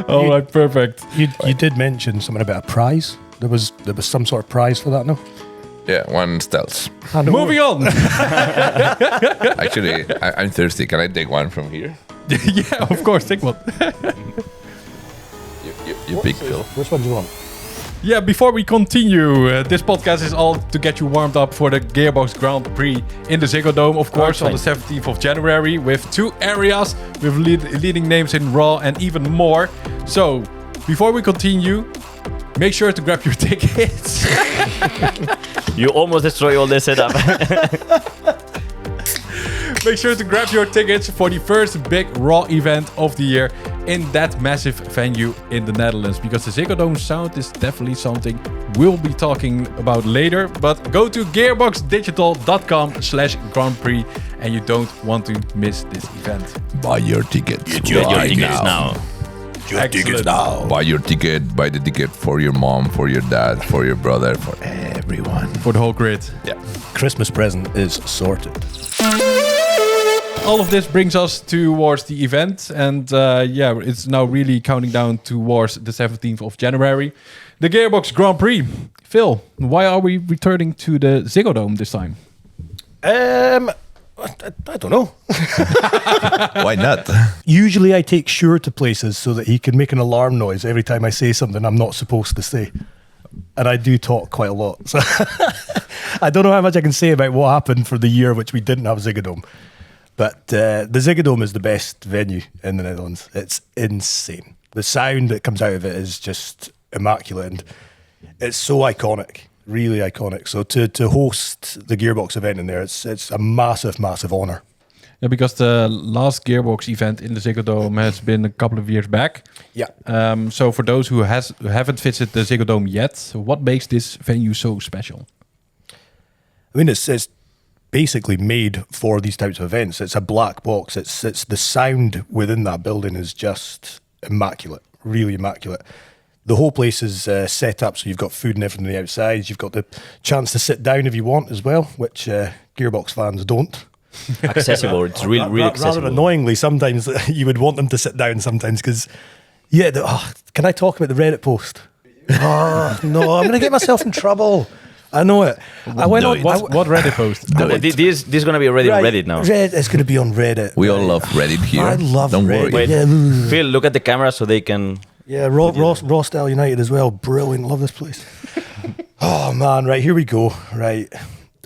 All right, perfect. You did mention something about a prize. There was some sort of prize for that, no? Yeah, one stealth. Moving on. Actually, I'm thirsty. Can I take one from here? Yeah, of course. Take one. You pick, Phil. Which one do you want? Yeah, before we continue, this podcast is all to get you warmed up for the Gearbox Grand Prix in the Ziggo Dome, of course, on the 17th of January, with 2 areas with leading names in Raw and even more. So, before we continue, make sure to grab your tickets. You almost destroy all the setup. Make sure to grab your tickets for the first big Raw event of the year in that massive venue in the Netherlands, because the Ziggo Dome sound is definitely something we'll be talking about later. But go to gearboxdigital.com/Grand Prix and you don't want to miss this event. Buy your tickets. Get your tickets now. Your tickets now. Buy your ticket. Buy the ticket for your mom, for your dad, for your brother, for everyone. For the whole grid. Yeah. Christmas present is sorted. All of this brings us towards the event, and it's now really counting down towards the 17th of January. The Gearbox Grand Prix. Phil, why are we returning to the Ziggo Dome this time? I don't know. Why not? Usually I take Shure to places so that he can make an alarm noise every time I say something I'm not supposed to say. And I do talk quite a lot. So I don't know how much I can say about what happened for the year which we didn't have Ziggo Dome. But the Ziggo Dome is the best venue in the Netherlands. It's insane. The sound that comes out of it is just immaculate, and it's so iconic, really iconic. So to host the Gearbox event in there, it's a massive, massive honor. Yeah, because the last Gearbox event in the Ziggo Dome has been a couple of years back. Yeah. So for those who haven't visited the Ziggo Dome yet, what makes this venue so special? I mean, it's basically made for these types of events. It's a black box. It's the sound within that building is just immaculate, really immaculate. The whole place is set up so you've got food and everything on the outside. You've got the chance to sit down if you want as well, which Gearbox fans don't. Accessible. It's really accessible. Rather annoyingly, sometimes you would want them to sit down sometimes because, can I talk about the Reddit post? Oh, no, I'm going to get myself in trouble. I know it. I went on. What Reddit post? This is going to be already on Reddit now. It's going to be on Reddit. We all love Reddit here. I love Don't Reddit. worry. Wait, Phil, look at the camera so they can... Yeah, rawstyle United as well. Brilliant. Love this place. Oh, man. Right, here we go. Right.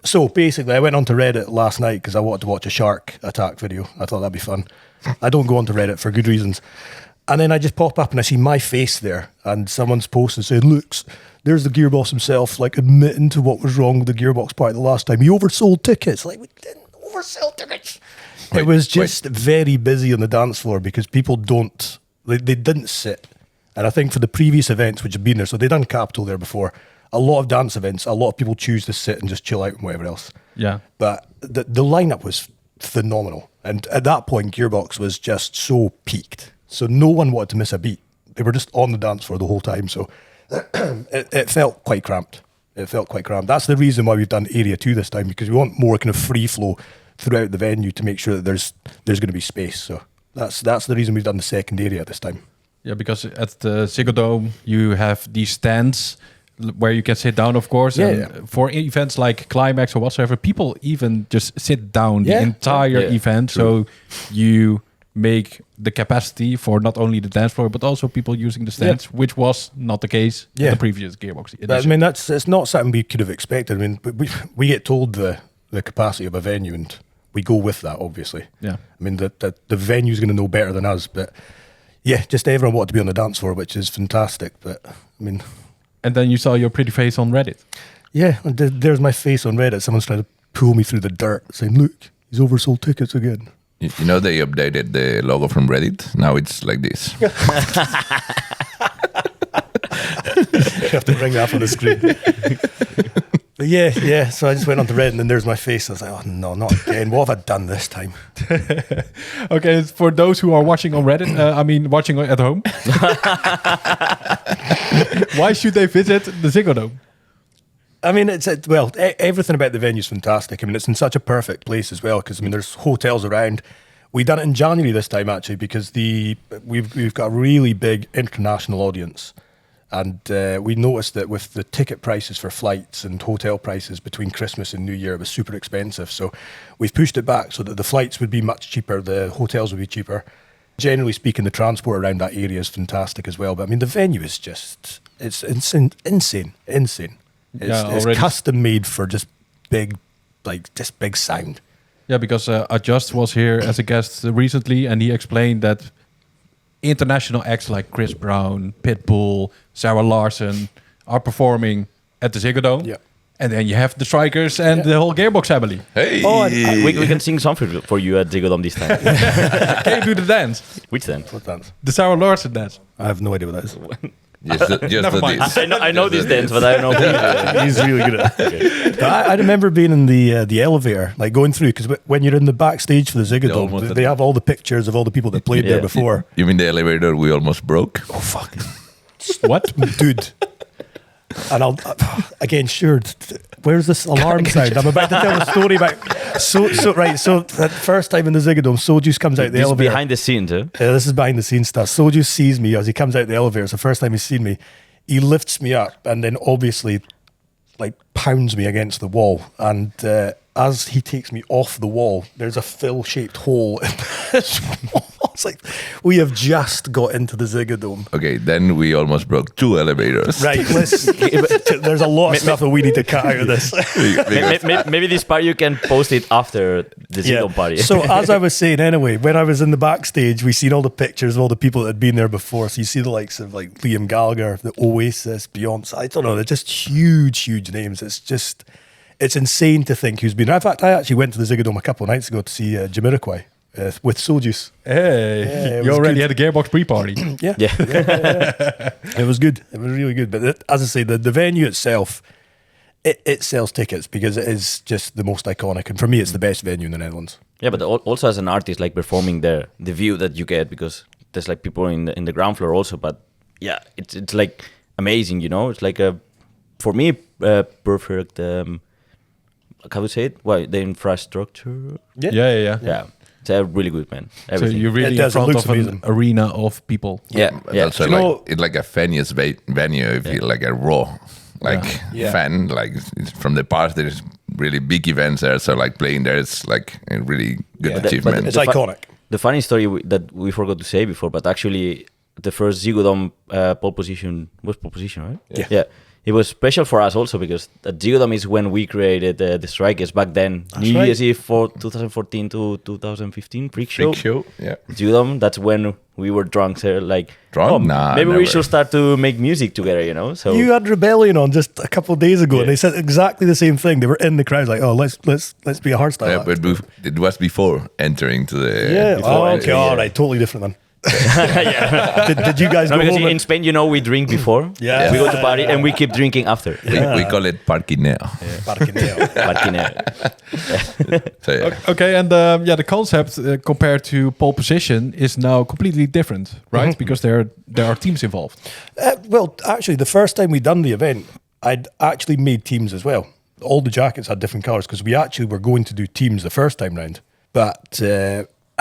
So, basically, I went onto Reddit last night because I wanted to watch a shark attack video. I thought that'd be fun. I don't go onto Reddit for good reasons. And then I just pop up and I see my face there, and someone's posted saying, "Looks, there's the Gearboss himself, like admitting to what was wrong with the Gearbox party the last time. He oversold tickets." Like, we didn't oversell tickets. It was just very busy on the dance floor because people they didn't sit. And I think for the previous events which have been there, so they've done Capital there before, a lot of dance events, a lot of people choose to sit and just chill out and whatever else. Yeah. But the lineup was phenomenal. And at that point, Gearbox was just so peaked. So no one wanted to miss a beat. They were just on the dance floor the whole time. So it felt quite cramped. That's the reason why we've done Area 2 this time, because we want more kind of free flow throughout the venue to make sure that there's going to be space. So That's the reason we've done the second area this time. Yeah, because at the Ziggo Dome you have these stands where you can sit down, of course. Yeah, and for events like Climax or whatsoever, people even just sit down the entire event. So you make the capacity for not only the dance floor, but also people using the stands, which was not the case in the previous Gearbox edition. But, I mean, it's not something we could have expected. I mean, we get told the capacity of a venue, and we go with that, obviously. Yeah. I mean, the venue's going to know better than us, but yeah, just everyone wanted to be on the dance floor, which is fantastic. But I mean, and then you saw your pretty face on Reddit. Yeah, there's my face on Reddit. Someone's trying to pull me through the dirt, saying, "Look, he's oversold tickets again." You know they updated the logo from Reddit. Now it's like this. You have to bring that up on the screen. But yeah. So I just went onto Reddit, and then there's my face. I was like, "Oh no, not again! What have I done this time?" Okay, for those who are watching on Reddit, watching at home, why should they visit the Ziggo Dome? I mean, everything about the venue is fantastic. I mean, it's in such a perfect place as well because I mean, there's hotels around. We done it in January this time actually because we've got a really big international audience, and we noticed that with the ticket prices for flights and hotel prices between Christmas and New Year, it was super expensive. So we've pushed it back so that the flights would be much cheaper, the hotels would be cheaper. Generally speaking, the transport around that area is fantastic as well. But I mean, the venue is it's insane. It's custom made for just big sound. Yeah, because Adjust was here as a guest recently, and he explained that international acts like Chris Brown, Pitbull, Sarah Larson are performing at the Ziggo Dome. Yeah. And then you have the Straikerz and the whole Gearbox family. Hey! We can sing something for you at Ziggo Dome this time. Can you do the dance? Which dance? What dance? The Sarah Larson dance. I have no idea what that is. Just Never mind. this. I know this dance, but I don't know. He's really good at it. But I remember being in the elevator, like going through, because when you're in the backstage for the Ziggo Dome, they have all the pictures of all the people that played there before. You mean the elevator we almost broke? Oh, fuck. What? Dude. And again, sure, where's this alarm sound? I'm about to tell a story about... So that first time in the Ziggo Dome, Sojus comes out the This is elevator. behind the scenes, huh? Yeah, this is behind the scenes stuff. Sojus sees me as he comes out the elevator. It's the first time he's seen me. He lifts me up and then obviously like pounds me against the wall. And as he takes me off the wall, there's a Phil-shaped hole in this wall. It's like, we have just got into the Ziggo Dome. Okay, then we almost broke 2 elevators. Right, there's a lot of stuff that we need to cut out of this. Maybe this part you can post it after the Ziggo Dome party. So as I was saying anyway, when I was in the backstage, we seen all the pictures of all the people that had been there before. So you see the likes of like Liam Gallagher, the Oasis, Beyonce. I don't know, they're just huge names. It's insane to think who's been there. In fact, I actually went to the Ziggo Dome a couple of nights ago to see Jamiroquai with Sojus. Hey, you already had a Gearbox pre-party. Yeah. It was good. It was really good. But as I say, the venue itself, it sells tickets because it is just the most iconic. And for me, it's the best venue in the Netherlands. Yeah, but also as an artist, like performing there, the view that you get, because there's like people in the ground floor also. But yeah, it's like amazing, you know? It's like for me, perfect... how would you say it? Well, the infrastructure. Yeah. It's really good, man. So Everything. you're really in front of an arena of people. Yeah. Also, it's like a Fanny's venue. If you're like a raw fan, like from the past, there's really big events there. So like playing there is like a really good achievement. It's iconic. The funny story that we forgot to say before, but actually the first Ziggo Dome pole position was pole position, right? Yeah. It was special for us also because the Ziggo Dome is when we created the Straikerz back then. That's New right. Year's Eve for 2014 to 2015 freak show. Yeah. Ziggo Dome, that's when we were drunk. So like, Drunk? Nah, maybe we never. should start to make music together, you know? So You had Rebellion on just a couple of days ago, and they said exactly the same thing. They were in the crowd, like, "Oh, let's be a hardstyle." Yeah, but it was before entering to the. yeah. before, Oh, okay, yeah. all right, totally different then. Did you guys no, go because home? in Spain, you know, we drink before. Yeah. We go to party and we keep drinking after. We call it parquineo. Parquineo. So yeah. Okay, and the concept compared to pole position is now completely different, right? Because there are teams involved. Well, actually, the first time we done the event, I'd actually made teams as well. All the jackets had different colours because we actually were going to do teams the first time round. But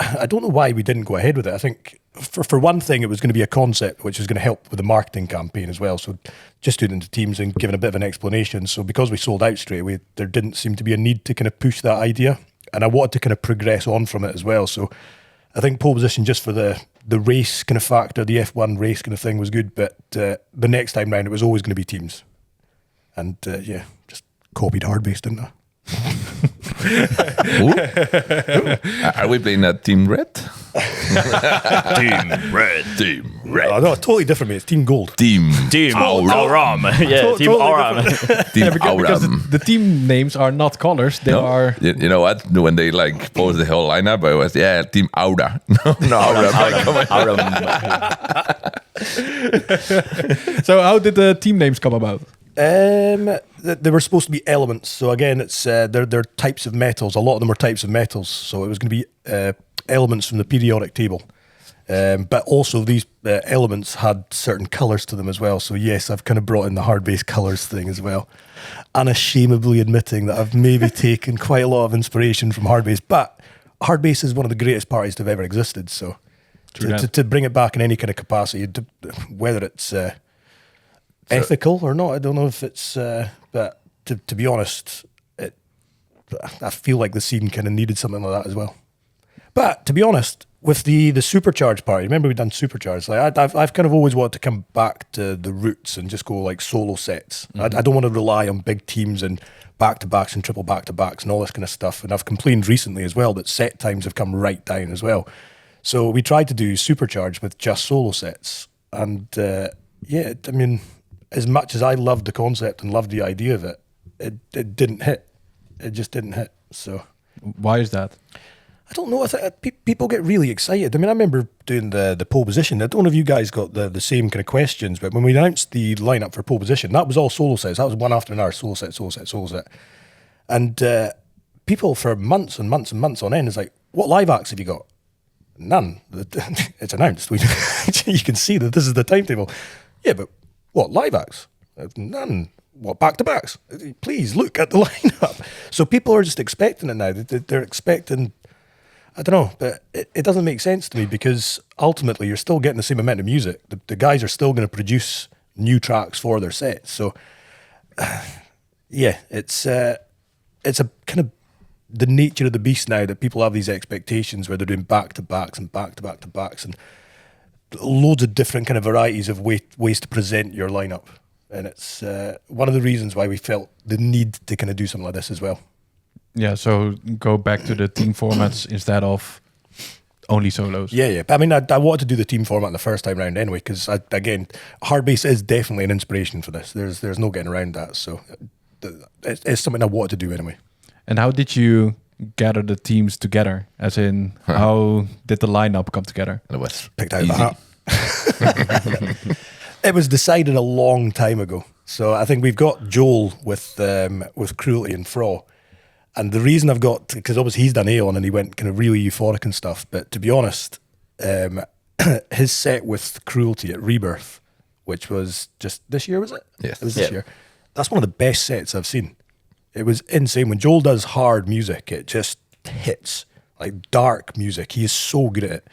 I don't know why we didn't go ahead with it. I think for one thing, it was going to be a concept which was going to help with the marketing campaign as well. So just doing it into teams and giving a bit of an explanation. So because we sold out straight away, there didn't seem to be a need to kind of push that idea. And I wanted to kind of progress on from it as well. So I think pole position just for the race kind of factor, the F1 race kind of thing was good. But the next time round, it was always going to be teams. And just copied Hardbase, didn't I? Are we playing at Team Red? Team Red. Team Red. Oh, no, totally different, mate. It's Team Gold. Team Auram. Yeah, Team totally Auram. Team because Auram. the team names are not colors; they No? are. You know what? When they like posed the whole lineup, I was Team Aura. no, Aura. So, how did the team names come about? They were supposed to be elements. So again, it's they're types of metals. A lot of them are types of metals. So it was going to be elements from the periodic table. But also these elements had certain colours to them as well. So yes, I've kind of brought in the Hardbase colours thing as well. Unashamedly admitting that I've maybe taken quite a lot of inspiration from Hardbase. But Hardbase is one of the greatest parties to have ever existed. So to bring it back in any kind of capacity, whether it's ethical or not, I don't know if it's... but to be honest, I feel like the scene kind of needed something like that as well. But to be honest, with the Supercharged party, remember we've done Supercharged. Like I've kind of always wanted to come back to the roots and just go like solo sets. I don't want to rely on big teams and back-to-backs and triple back-to-backs and all this kind of stuff. And I've complained recently as well that set times have come right down as well. So we tried to do Supercharged with just solo sets. And I mean, as much as I loved the concept and loved the idea of it, it didn't hit. It just didn't hit. So Why is that? I don't know. I think people get really excited. I mean, I remember doing the pole position. I don't know if you guys got the same kind of questions, but when we announced the lineup for pole position, that was all solo sets. That was one after another, solo set, solo set, solo set. And people for months and months and months on end is like, what live acts have you got? None. It's announced. You can see that this is the timetable. Yeah, but what live acts? None. What back-to-backs? Please look at the lineup. So people are just expecting it now. They're expecting, I don't know, but it doesn't make sense to me because ultimately you're still getting the same amount of music. The guys are still going to produce new tracks for their sets. So it's a kind of the nature of the beast now that people have these expectations where they're doing back-to-backs and back-to-back-to-backs and loads of different kind of varieties of ways to present your lineup. And it's one of the reasons why we felt the need to kind of do something like this as well. Yeah, so go back to the team formats instead of only solos. Yeah. But I mean, I wanted to do the team format the first time round anyway, because again, Hardbase is definitely an inspiration for this. There's no getting around that. So it's something I wanted to do anyway. And how did you gather the teams together? As in, how did the lineup come together? It was Picked out easy. of the hat. It was decided a long time ago. So I think we've got Joel with Cruelty and Fraw. And the reason I've got, because obviously he's done Aeon and he went kind of really euphoric and stuff. But to be honest, his set with Cruelty at Rebirth, which was just this year, was it? Yes. It was this year. That's one of the best sets I've seen. It was insane. When Joel does hard music, it just hits. Like dark music. He is so good at it.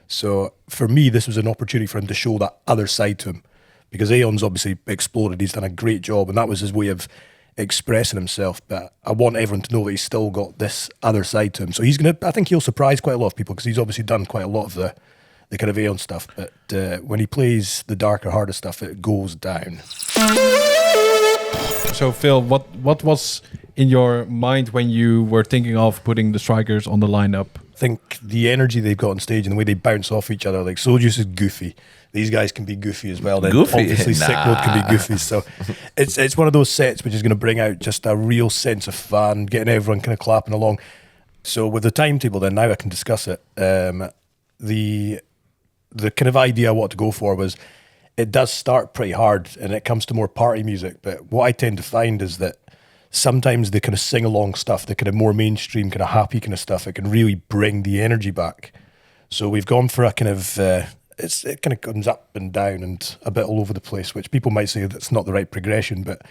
So for me, this was an opportunity for him to show that other side to him. Because Aeon's obviously exploded. He's done a great job. And that was his way of expressing himself. But I want everyone to know that he's still got this other side to him. So I think he'll surprise quite a lot of people because he's obviously done quite a lot of the kind of Aeon stuff. But when he plays the darker, harder stuff, it goes down. So Phil, what was in your mind when you were thinking of putting the Strikers on the lineup? I think the energy they've got on stage and the way they bounce off each other, like Souljuice is goofy. These guys can be goofy as well. Then Goofy? obviously Nah. Sick Mode can be goofy. So it's one of those sets which is going to bring out just a real sense of fun, getting everyone kind of clapping along. So with the timetable, then now I can discuss it. The kind of idea I want to go for was it does start pretty hard and it comes to more party music. But what I tend to find is that sometimes the kind of sing-along stuff, the kind of more mainstream, kind of happy kind of stuff, it can really bring the energy back. So we've gone for a kind of, it kind of comes up and down and a bit all over the place, which people might say that's not the right progression, but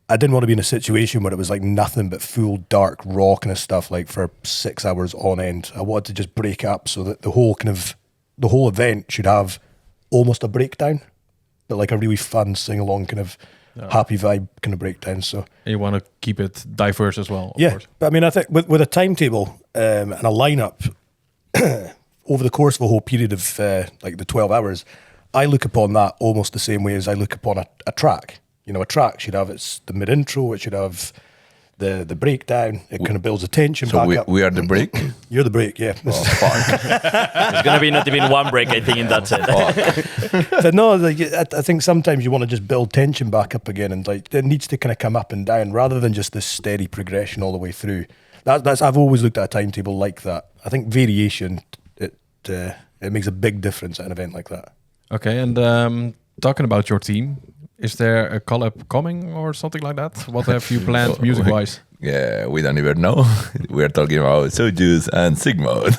I didn't want to be in a situation where it was like nothing but full dark raw kind of stuff, like for 6 hours on end. I wanted to just break up so that the whole event should have almost a breakdown, but like a really fun sing along kind of happy vibe kind of breakdown. So And you want to keep it diverse as well, of yeah, course. but I mean, I think with a timetable and a lineup over the course of a whole period of like the 12 hours, I look upon that almost the same way as I look upon a track. You know, a track should have the mid intro, it should have the breakdown. It kind of builds the tension So back up. we are the break. You're the break, yeah. There's gonna be not even one break, I think, in that set. But no, like, I think sometimes you want to just build tension back up again, and like it needs to kind of come up and down rather than just this steady progression all the way through. That's I've always looked at a timetable like that. I think variation it makes a big difference at an event like that. Okay, and talking about your team, is there a collab coming or something like that? What have you planned music-wise? Yeah, we don't even know. We're talking about Sojuice and Sigmode.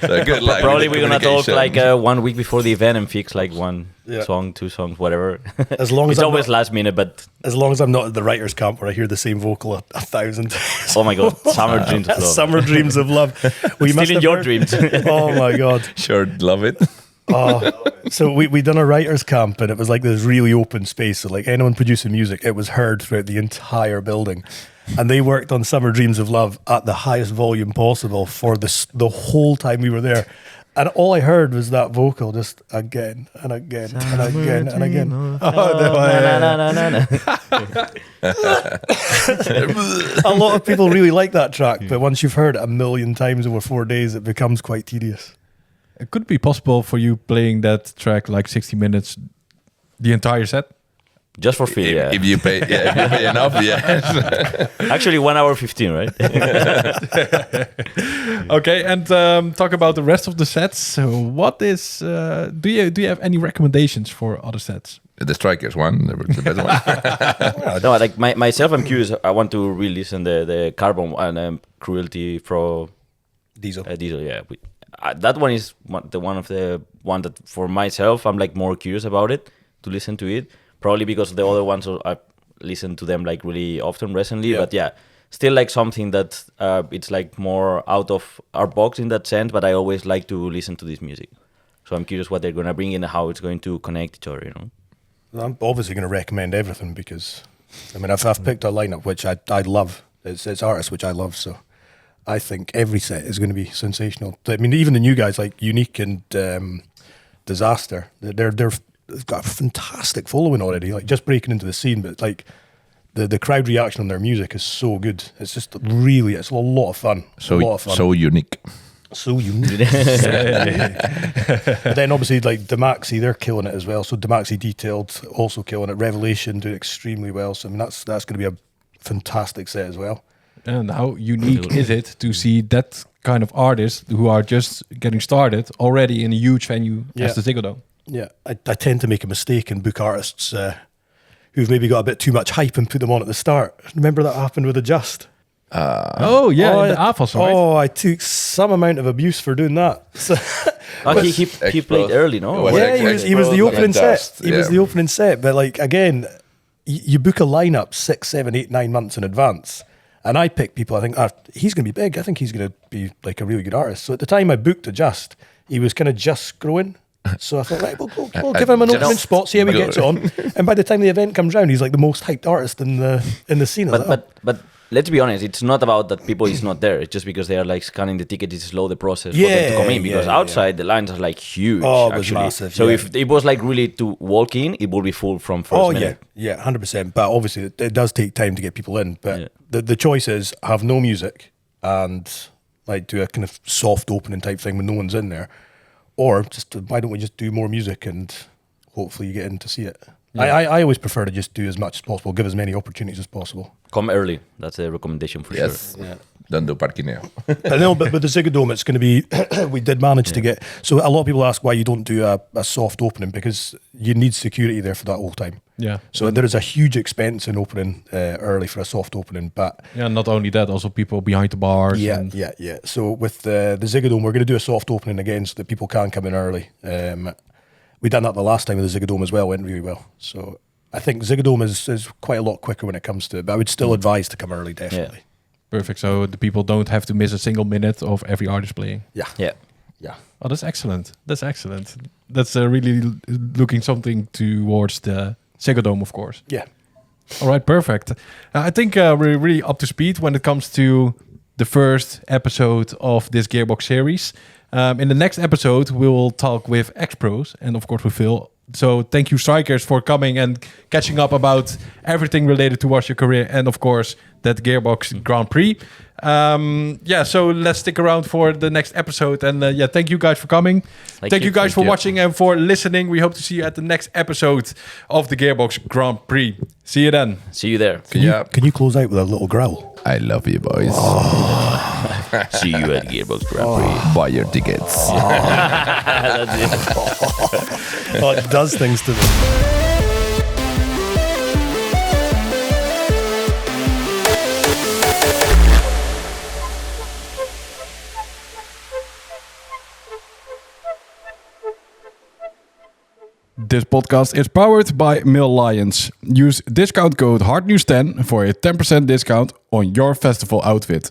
So good luck. Probably with we're the gonna talk communication. like 1 week before the event and fix like one Yeah. song, 2 songs, whatever. As long as it's I'm always not- last minute, but As long as I'm not at the writers' camp where I hear the same vocal a 1,000 times. oh my god, summer dreams of love. Summer dreams of love. We Still in your dreams. Oh my god. Sure, love it. Oh, so we done a writers' camp, and it was like this really open space. So like anyone producing music, it was heard throughout the entire building. And they worked on Summer Dreams of Love at the highest volume possible for the whole time we were there. And all I heard was that vocal just again and again and again and again. A lot of people really like that track, but once you've heard it a million times over 4 days, it becomes quite tedious. It could be possible for you playing that track like 60 minutes, the entire set. Just for free, yeah. If you pay, if you pay enough, yes. Actually, 1 hour 15, right? Okay, and talk about the rest of the sets. So what is? Do you have any recommendations for other sets? The Straikerz one, the best one. No, like myself, I'm curious. I want to re-listen the Carbon and Cruelty Pro Diesel. Diesel. Yeah, that one is one that for myself I'm like more curious about it to listen to it. Probably because the other ones I've listened to them like really often recently. Yeah. But yeah, still like something that it's like more out of our box in that sense. But I always like to listen to this music. So I'm curious what they're gonna bring in and how it's going to connect each other. You know. I'm obviously going to recommend everything because, I mean, I've picked a lineup which I love. It's artists which I love, so I think every set is going to be sensational. I mean, even the new guys like Unique and Disaster, they've got a fantastic following already. Like just breaking into the scene, but like the crowd reaction on their music is so good. It's just really, it's a lot of fun. A lot of fun. So unique. So unique. But then obviously like Demaxi, they're killing it as well. So Demaxi Detailed also killing it. Revelation doing extremely well. So I mean that's going to be a fantastic set as well. And how unique is it to see that kind of artists who are just getting started already in a huge venue as the Ziggo Dome? Yeah, I tend to make a mistake and book artists who've maybe got a bit too much hype and put them on at the start. Remember that happened with Adjust? In the AFAS, right? Oh, I took some amount of abuse for doing that. So, He played early, no? It was yeah, he was the opening set. Adjust, He was the opening set. But like again, you book a lineup 6, 7, 8, 9 months in advance. And I pick people I think he's going to be big. I think he's going to be like a really good artist. So at the time I booked Adjust, he was kind of just growing. So I thought, right, we'll give him an opening spot, see how he gets on. And by the time the event comes round, he's like the most hyped artist in the scene. I was like, But let's be honest, it's not about that people is not there. It's just because they are like scanning the ticket. It's slow the process for them to come in because outside the lines are like huge. Oh, it was actually. massive, So yeah. if it was like really to walk in, it would be full from first minute. yeah, 100%. But obviously, it does take time to get people in. But the choice is have no music and like do a kind of soft opening type thing when no one's in there, or just why don't we just do more music and hopefully you get in to see it. I always prefer to just do as much as possible, give as many opportunities as possible. Come early. That's a recommendation for Yes. sure. Yeah. Don't do parquineo. But no, but with the Ziggo Dome, it's going to be. We did manage to get. So a lot of people ask why you don't do a soft opening because you need security there for that whole time. Yeah. So there is a huge expense in opening early for a soft opening, but Yeah, not only that, also people behind the bars. yeah, and yeah. So with the Ziggo Dome, we're going to do a soft opening again so that people can come in early. We done that the last time with the Ziggo Dome as well, went really well. So I think Ziggo Dome is quite a lot quicker when it comes to it, but I would still advise to come early, definitely. Perfect. So the people don't have to miss a single minute of every artist playing. Yeah. Oh, that's excellent. That's excellent. That's really looking something towards the Ziggo Dome, of course. Yeah. All right, perfect. I think we're really up to speed when it comes to the first episode of this Gearbox series. In the next episode, we will talk with ex-pros and, of course, with Phil. So thank you, Straikerz, for coming and catching up about everything related towards your career and, of course, that Gearbox Grand Prix. So let's stick around for the next episode. And thank you guys for coming. Thank you guys for watching and for listening. We hope to see you at the next episode of the Gearbox Grand Prix. See you then. See you there. Can you close out with a little growl? I love you, boys. See you at Gearbox Grand Prix. Buy your tickets. Oh, it does things to them. This podcast is powered by Mill Lions. Use discount code HARDNEWS10 for a 10% discount on your festival outfit.